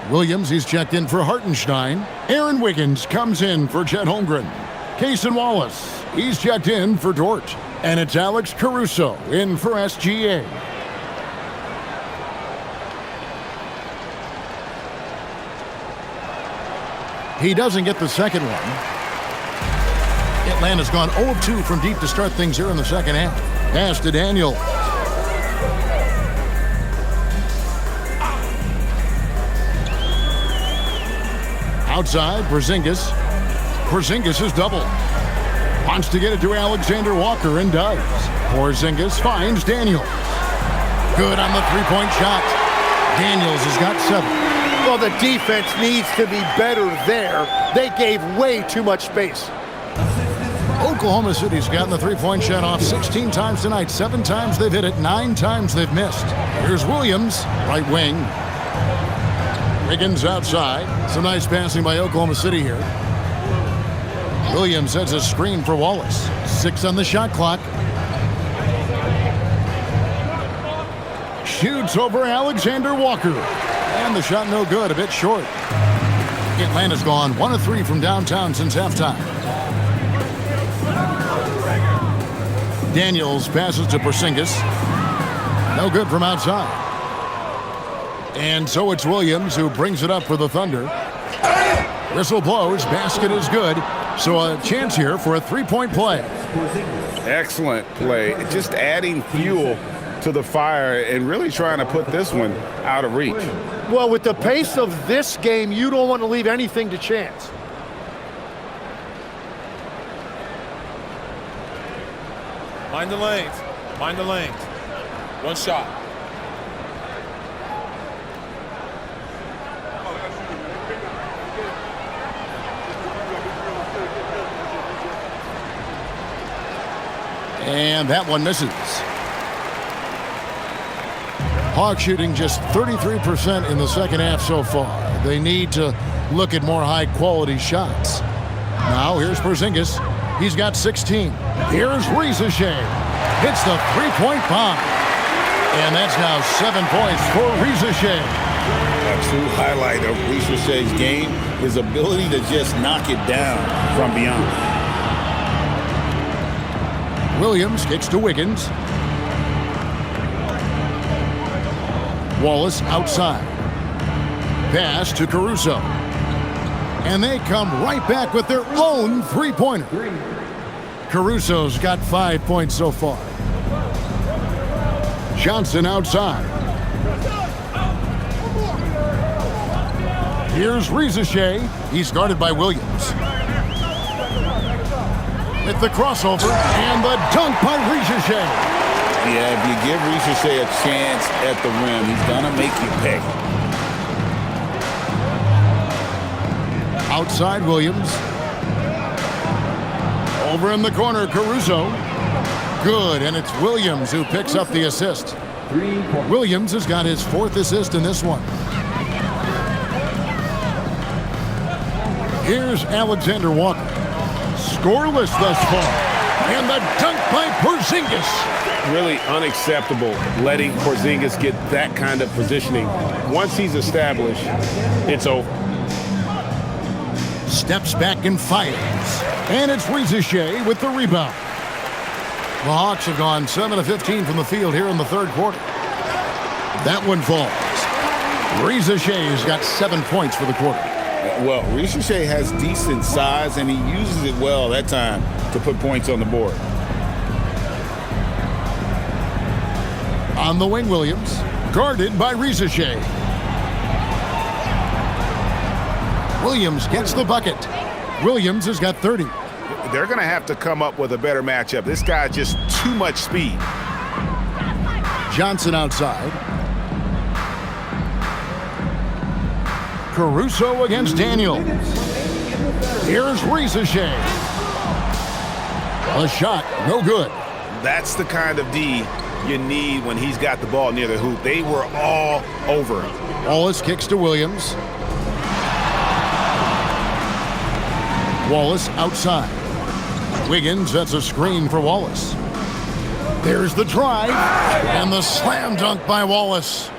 Williams, he's checked in for Hartenstein. Aaron Wiggins comes in for Chet Holmgren. Cason Wallace, he's checked in for Dort. And it's Alex Caruso in for SGA. He doesn't get the second one. Atlanta's gone 0 of 2 from deep to start things here in the second half. Pass to Daniel. Outside, Porzingis. Porzingis is double. Wants to get it to Alexander Walker and does. Porzingis finds Daniels. Good on the three-point shot. Daniels has got 7. Well, the defense needs to be better there. They gave way too much space. Oklahoma City's gotten the three-point shot off 16 times tonight. 7 times they've hit it, 9 times they've missed. Here's Williams, right wing. Wiggins outside. Some nice passing by Oklahoma City here. Williams sets a screen for Wallace. 6 on the shot clock. Shoots over Alexander Walker. And the shot no good, a bit short. Atlanta's gone 1 of 3 from downtown since halftime. Daniels passes to Porzingis. No good from outside. And so it's Williams who brings it up for the Thunder. Whistle blows, basket is good. So a chance here for a three-point play. Excellent play. Just adding fuel to the fire and really trying to put this one out of reach. Well, with the pace of this game, you don't want to leave anything to chance. Mind the lanes. Mind the lanes. One shot. And that one misses. Hawks shooting just 33% in the second half so far. They need to look at more high-quality shots. Now here's Porzingis. He's got 16. Here's Rieseshay. Hits the three-point bomb. And that's now 7 points for Rizachet. A true highlight of Rizachet's game, his ability to just knock it down from beyond. Williams kicks to Wiggins. Wallace outside. Pass to Caruso. And they come right back with their own three-pointer. Caruso's got 5 points so far. Johnson outside. Here's Rizachet. He's guarded by Williams. With the crossover and the dunk by Rizachet. Yeah, if you give Rizachet a chance at the rim, he's going to make you pay. Outside Williams. Over in the corner, Caruso. Good, and it's Williams who picks up the assist. Williams has got his 4th assist in this one. Here's Alexander Walker. Scoreless thus far. And the dunk by Porzingis. Really unacceptable letting Porzingis get that kind of positioning. Once he's established, it's over. Steps back and fires. And it's Rizachet with the rebound. The Hawks have gone 7 of 15 from the field here in the third quarter. That one falls. Rizachet's got 7 points for the quarter. Well, Rizachet has decent size, and he uses it well that time to put points on the board. On the wing, Williams. Guarded by Rizachet. Williams gets the bucket. Williams has got 30. They're going to have to come up with a better matchup. This guy just too much speed. Johnson outside. Caruso against Daniels. Here's Rizachet. A shot, no good. That's the kind of D you need when he's got the ball near the hoop. They were all over him. Wallace kicks to Williams. Wallace outside. Wiggins sets a screen for Wallace. There's the drive and the slam dunk by Wallace.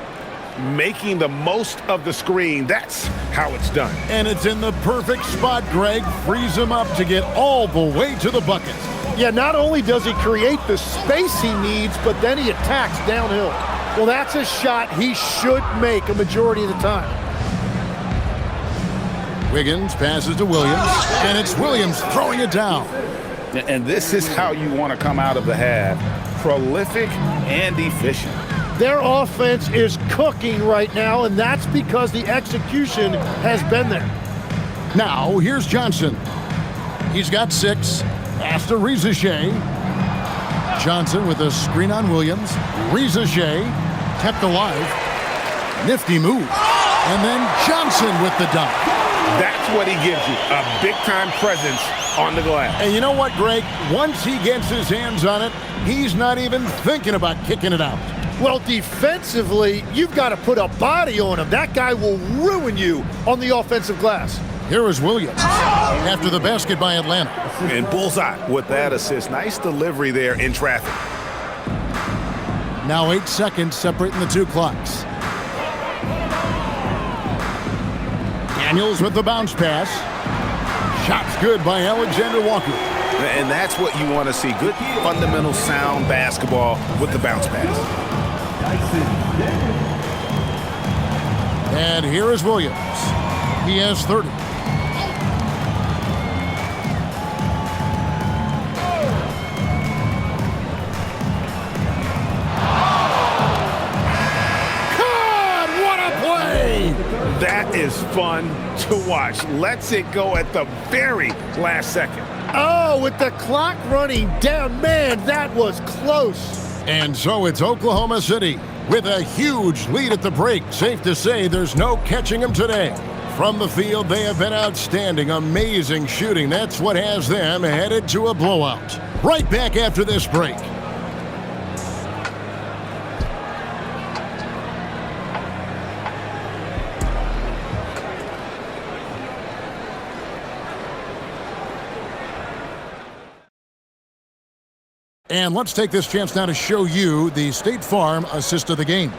Making the most of the screen. That's how it's done. And it's in the perfect spot, Greg. Frees him up to get all the way to the bucket. Yeah, not only does he create the space he needs, but then he attacks downhill. Well, that's a shot he should make a majority of the time. Wiggins passes to Williams, and it's Williams throwing it down. And this is how you want to come out of the half. Prolific and efficient. Their offense is cooking right now, and that's because the execution has been there. Now, here's Johnson. He's got 6. Pass to Rizachet. Johnson with a screen on Williams. Rizachet kept alive. Nifty move. And then Johnson with the dunk. That's what he gives you, a big-time presence on the glass. And you know what, Greg? Once he gets his hands on it, he's not even thinking about kicking it out. Well, defensively, you've got to put a body on him. That guy will ruin you on the offensive glass. Here is Williams after the basket by Atlanta. And bullseye with that assist. Nice delivery there in traffic. Now 8 seconds separating the two clocks. Daniels with the bounce pass. Shots good by Alexander Walker. And that's what you want to see. Good fundamental sound basketball with the bounce pass. And here is Williams. He has 30. God, what a play! That is fun to watch. Lets it go at the very last second. Oh, with the clock running down, man, that was close. And so it's Oklahoma City with a huge lead at the break. Safe to say there's no catching them today. From the field, they have been outstanding. Amazing shooting. That's what has them headed to a blowout. Right back after this break. And let's take this chance now to show you the State Farm assist of the game.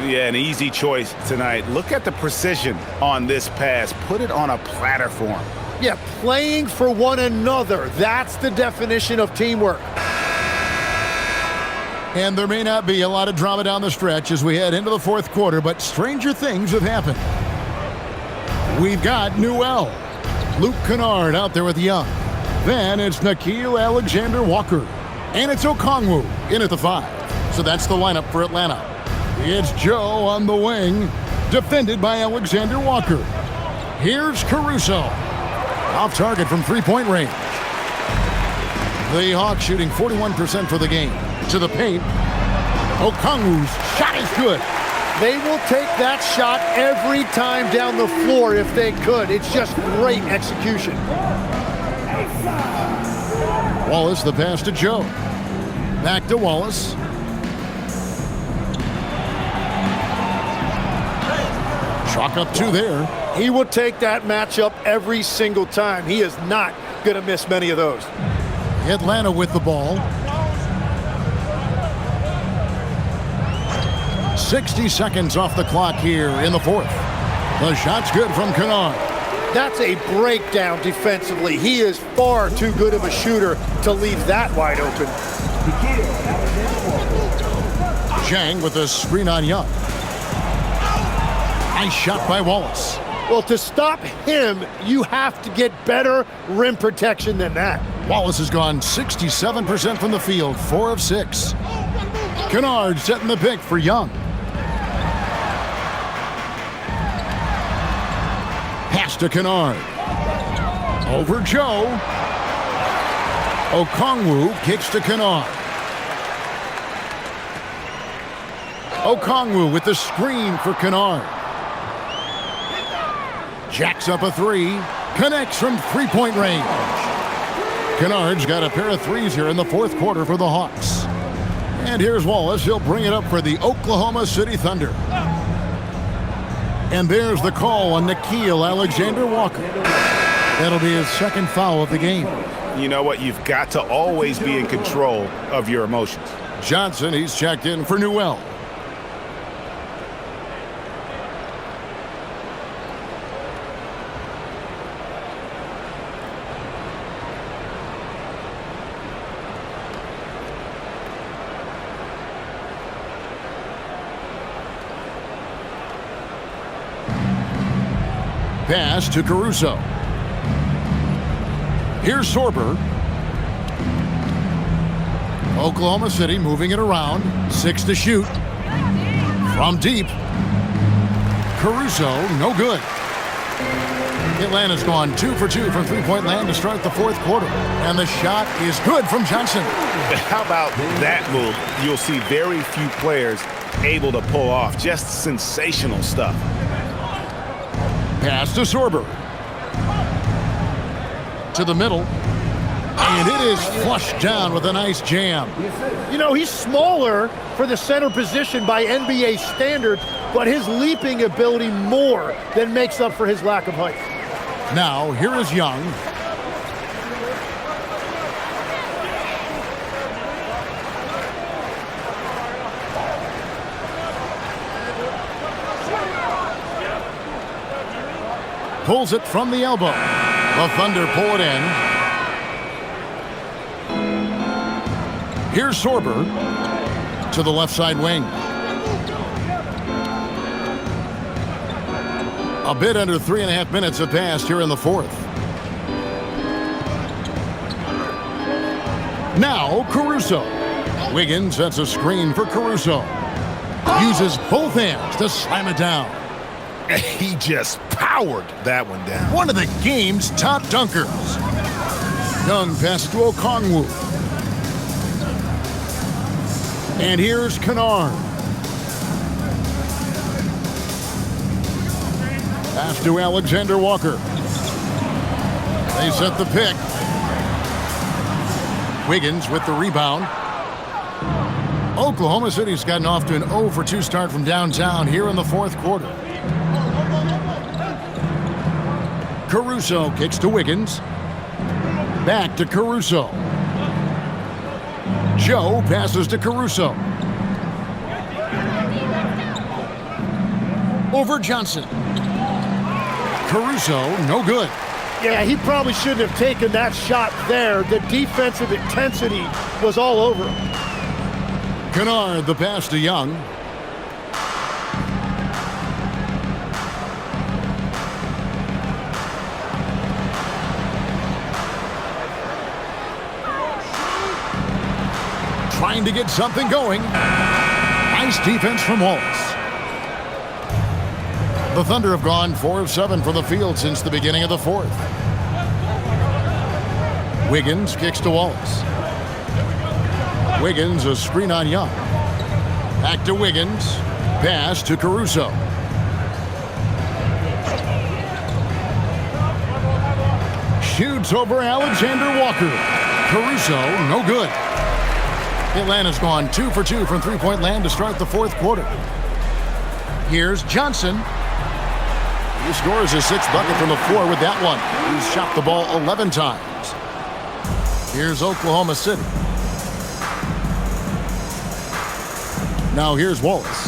Yeah, an easy choice tonight. Look at the precision on this pass. Put it on a platter for him. Yeah, playing for one another. That's the definition of teamwork. And there may not be a lot of drama down the stretch as we head into the fourth quarter, but stranger things have happened. We've got Newell. Luke Kennard out there with Young. Then it's Nickeil Alexander-Walker. And it's Okongwu in at the 5. So that's the lineup for Atlanta. It's Joe on the wing, defended by Alexander-Walker. Here's Caruso. Off target from three-point range. The Hawks shooting 41% for the game. To the paint. Okongwu's shot is good. They will take that shot every time down the floor if they could. It's just great execution. Wallace, the pass to Joe. Back to Wallace. Chalk up 2 there. He will take that matchup every single time. He is not going to miss many of those. Atlanta with the ball. 60 seconds off the clock here in the fourth. The shot's good from Kennard. That's a breakdown defensively. He is far too good of a shooter to leave that wide open. Chang with a screen on Young. Nice shot by Wallace. Well, to stop him, you have to get better rim protection than that. Wallace has gone 67% from the field, 4 of 6. Kennard setting the pick for Young. Pass to Kennard. Over Joe. Okongwu kicks to Kennard. Okongwu with the screen for Kennard. Jacks up a 3. Connects from three-point range. Kennard's got a pair of threes here in the fourth quarter for the Hawks. And here's Wallace. He'll bring it up for the Oklahoma City Thunder. And there's the call on Nickeil Alexander-Walker. That'll be his second foul of the game. You know what? You've got to always be in control of your emotions. Johnson, he's checked in for Newell. Pass to Caruso. Here's Sorber. Oklahoma City moving it around. 6 to shoot. From deep. Caruso, no good. Atlanta's gone 2 for 2 from three-point land to start the fourth quarter. And the shot is good from Johnson. How about that move? You'll see very few players able to pull off. Just sensational stuff. Pass to Sorber. To the middle. And it is flushed down with a nice jam. You know, he's smaller for the center position by NBA standards, but his leaping ability more than makes up for his lack of height. Now, here is Young. Pulls it from the elbow. The Thunder pull it in. Here's Sorber to the left side wing. A bit under 3.5 minutes have passed here in the fourth. Now Caruso. Wiggins sets a screen for Caruso. Uses both hands to slam it down. He just powered that one down. One of the game's top dunkers. Young pass to Okongwu. And here's Kennard. Pass to Alexander-Walker. They set the pick. Wiggins with the rebound. Oklahoma City's gotten off to an 0 for 2 start from downtown here in the fourth quarter. Caruso kicks to Wiggins. Back to Caruso. Joe passes to Caruso. Over Johnson. Caruso, no good. Yeah, he probably shouldn't have taken that shot there. The defensive intensity was all over him. Kennard, the pass to Young. Trying to get something going. Nice defense from Wallace. The Thunder have gone 4 of 7 from the field since the beginning of the fourth. Wiggins kicks to Wallace. Wiggins, a screen on Young. Back to Wiggins. Pass to Caruso. Shoots over Alexander Walker. Caruso, no good. Atlanta's gone 2 for 2 from three-point land to start the fourth quarter. Here's Johnson. He scores his 6th bucket from the floor with that one. He's shot the ball 11 times. Here's Oklahoma City. Now here's Wallace.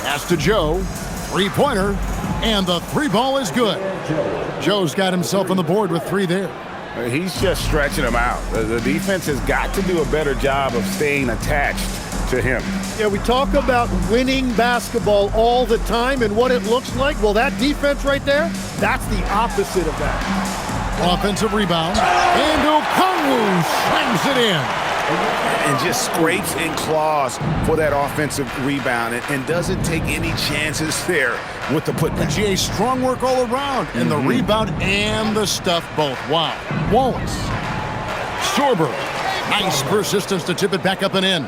Pass to Joe. Three-pointer. And the three ball is good. Joe's got himself on the board with 3 there. He's just stretching him out. The defense has got to do a better job of staying attached to him. Yeah, we talk about winning basketball all the time and what it looks like. Well, that defense right there, that's the opposite of that. Offensive rebound. And Okongwu slams it in. And just scrapes and claws for that offensive rebound and doesn't take any chances there with the putback. GA, strong work all around. And the rebound and the stuff both. Wow. Wallace. Sorber. Nice persistence to tip it back up and in.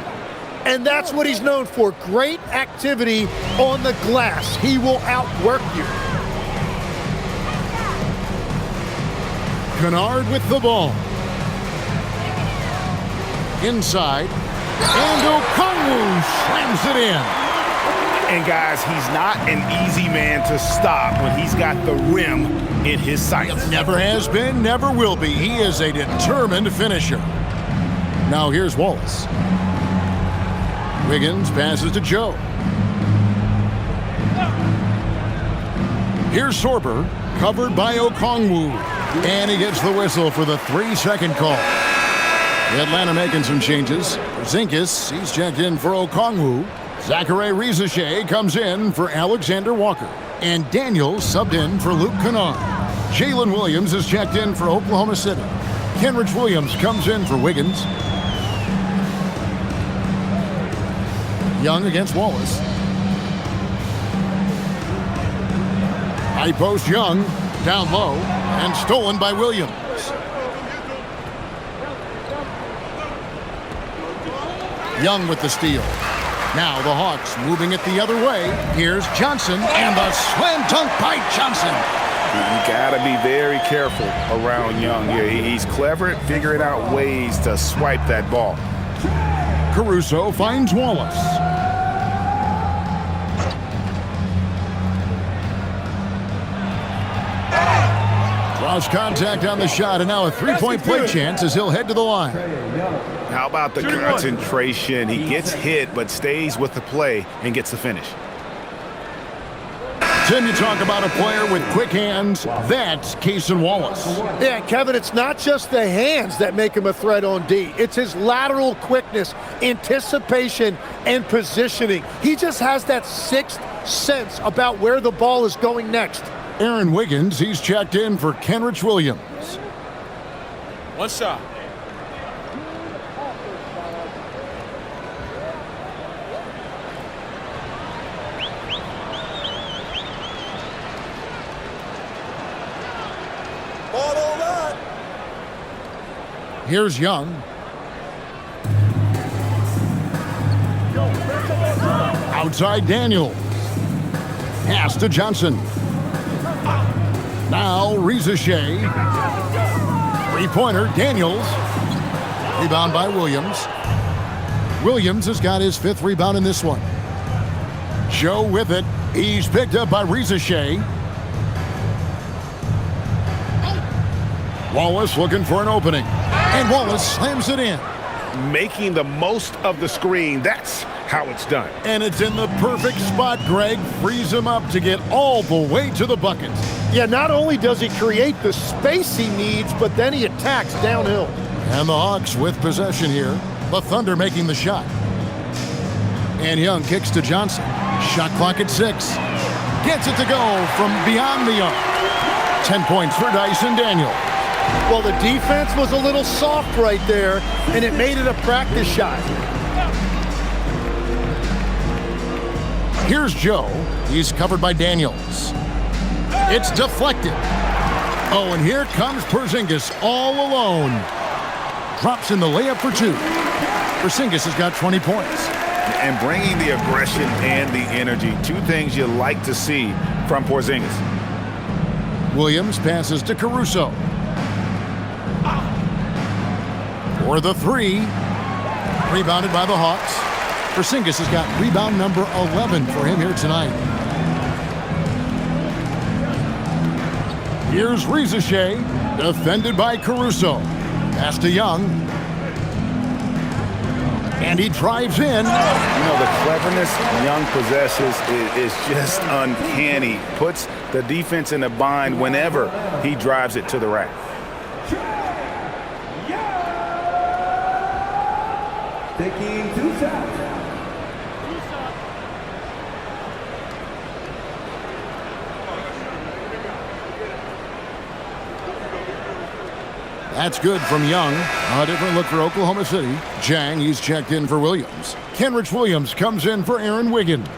And that's what he's known for. Great activity on the glass. He will outwork you. Kennard with the ball. Inside. And Okongwu slams it in. And guys, he's not an easy man to stop when he's got the rim in his sights. Never has been, never will be. He is a determined finisher. Now here's Wallace. Wiggins passes to Joe. Here's Sorber, covered by Okongwu. And he gets the whistle for the 3-second call. Atlanta making some changes. Zinkas, he's checked in for Okongwu. Zachary Rizachet comes in for Alexander Walker. And Daniels subbed in for Luke Kennard. Jalen Williams is checked in for Oklahoma City. Kenrich Williams comes in for Wiggins. Young against Wallace. High post Young, down low, and stolen by Williams. Young with the steal. Now the Hawks moving it the other way. Here's Johnson, and the slam dunk by Johnson. You gotta be very careful around Young here. He's clever at figuring out ways to swipe that ball. Caruso finds Wallace. Cross contact on the shot, and now a three-point play chance as he'll head to the line. How about the concentration? He gets hit, but stays with the play and gets the finish. Tim, you talk about a player with quick hands. That's Cason Wallace. Yeah, Kevin, it's not just the hands that make him a threat on D. It's his lateral quickness, anticipation, and positioning. He just has that sixth sense about where the ball is going next. Aaron Wiggins, he's checked in for Kenrich Williams. One shot. Ball over. Here's Young. Outside Daniels. Pass to Johnson. Now Rizachet. Three-pointer, Daniels. Rebound by Williams. Williams has got his fifth rebound in this one. Joe with it. He's picked up by Rizachet. Wallace looking for an opening. And Wallace slams it in. making the most of the screen. That's how it's done. And it's in the perfect spot, Greg. Frees him up to get all the way to the bucket. Yeah, not only does he create the space he needs, but then he attacks downhill. And the Hawks with possession here. The Thunder making the shot. And Young kicks to Johnson. Shot clock at 6. Gets it to go from beyond the arc. 10 points for Dyson Daniel. Well, the defense was a little soft right there, and it made it a practice shot. Here's Joe. He's covered by Daniels. It's deflected. Oh, and here comes Porzingis all alone. Drops in the layup for 2. Porzingis has got 20 points. And bringing the aggression and the energy, 2 things you like to see from Porzingis. Williams passes to Caruso. For the 3. Rebounded by the Hawks. Porzingis has got rebound number 11 for him here tonight. Here's Rizachet, defended by Caruso. Pass to Young. And he drives in. You know, the cleverness Young possesses is just uncanny. Puts the defense in a bind whenever he drives it to the rack. Taking 2 shots. That's good from Young. A different look for Oklahoma City. Jang, he's checked in for Williams. Kenrich Williams comes in for Aaron Wiggins.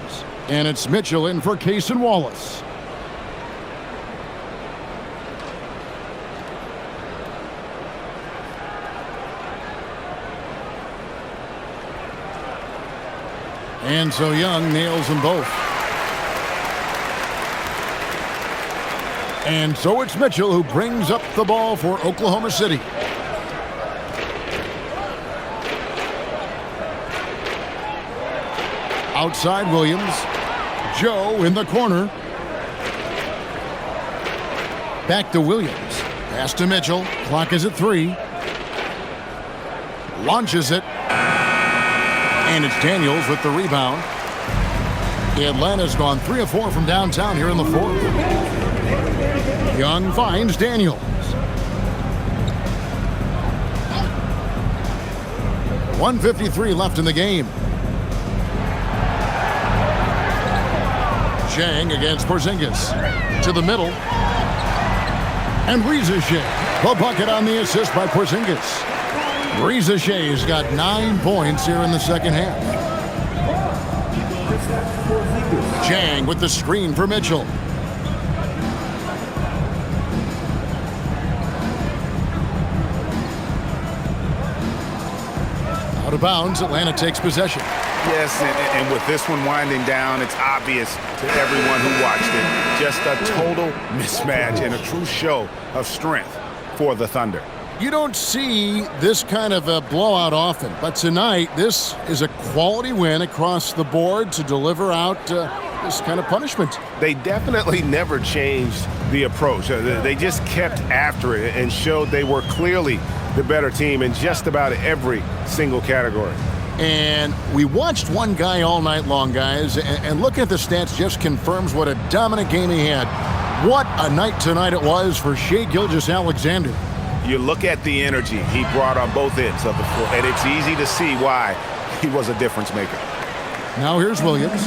And it's Mitchell in for Cason Wallace. And so Young nails them both. And so it's Mitchell who brings up the ball for Oklahoma City. Outside Williams. Joe in the corner. Back to Williams. Pass to Mitchell. Clock is at 3. Launches it. And it's Daniels with the rebound. Atlanta's gone 3 of 4 from downtown here in the 4th. Young finds Daniels. 1:53 left in the game. Jang against Porzingis. To the middle. And Rizachet. The bucket on the assist by Porzingis. Rizachet's got 9 points here in the second half. Jang with the screen for Mitchell. Out of bounds, Atlanta takes possession. Yes, and with this one winding down, it's obvious to everyone who watched it. Just a total mismatch and a true show of strength for the Thunder. You don't see this kind of a blowout often, but tonight this is a quality win across the board to deliver out this kind of punishment. They definitely never changed the approach. They just kept after it and showed they were clearly the better team in just about every single category. And we watched one guy all night long, guys, and looking at the stats just confirms what a dominant game he had. What a night tonight it was for Shai Gilgeous-Alexander. You look at the energy he brought on both ends of the floor, and it's easy to see why he was a difference maker. Now here's Williams.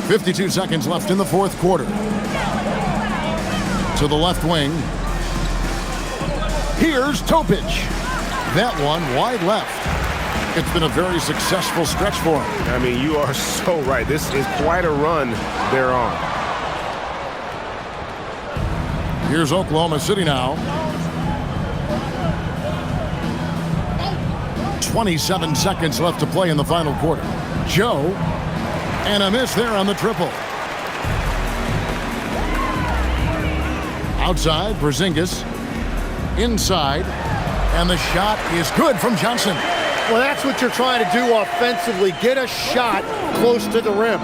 52 seconds left in the 4th quarter. To the left wing. Here's Topic. That one wide left. It's been a very successful stretch for him. I mean, you are so right. This is quite a run they're on. Here's Oklahoma City now. 27 seconds left to play in the final quarter. Joe, and a miss there on the triple. Outside, Porzingis. Inside, and the shot is good from Johnson. Well, that's what you're trying to do offensively. Get a shot close to the rim.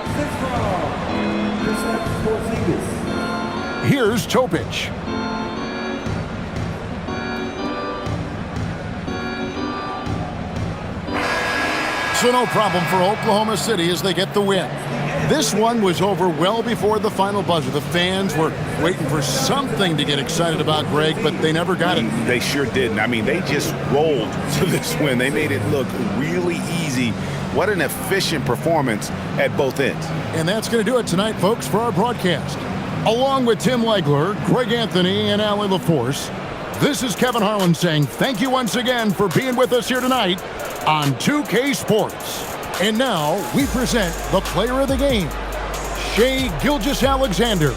Here's Topic. So no problem for Oklahoma City as they get the win. This one was over well before the final buzzer. The fans were waiting for something to get excited about, Greg, but they never got it. They sure didn't. I mean, they just rolled to this win. They made it look really easy. What an efficient performance at both ends. And that's going to do it tonight, folks, for our broadcast. Along with Tim Legler, Greg Anthony, and Allie LaForce, this is Kevin Harlan saying thank you once again for being with us here tonight on 2K Sports. And now we present the player of the game, Shai Gilgeous-Alexander.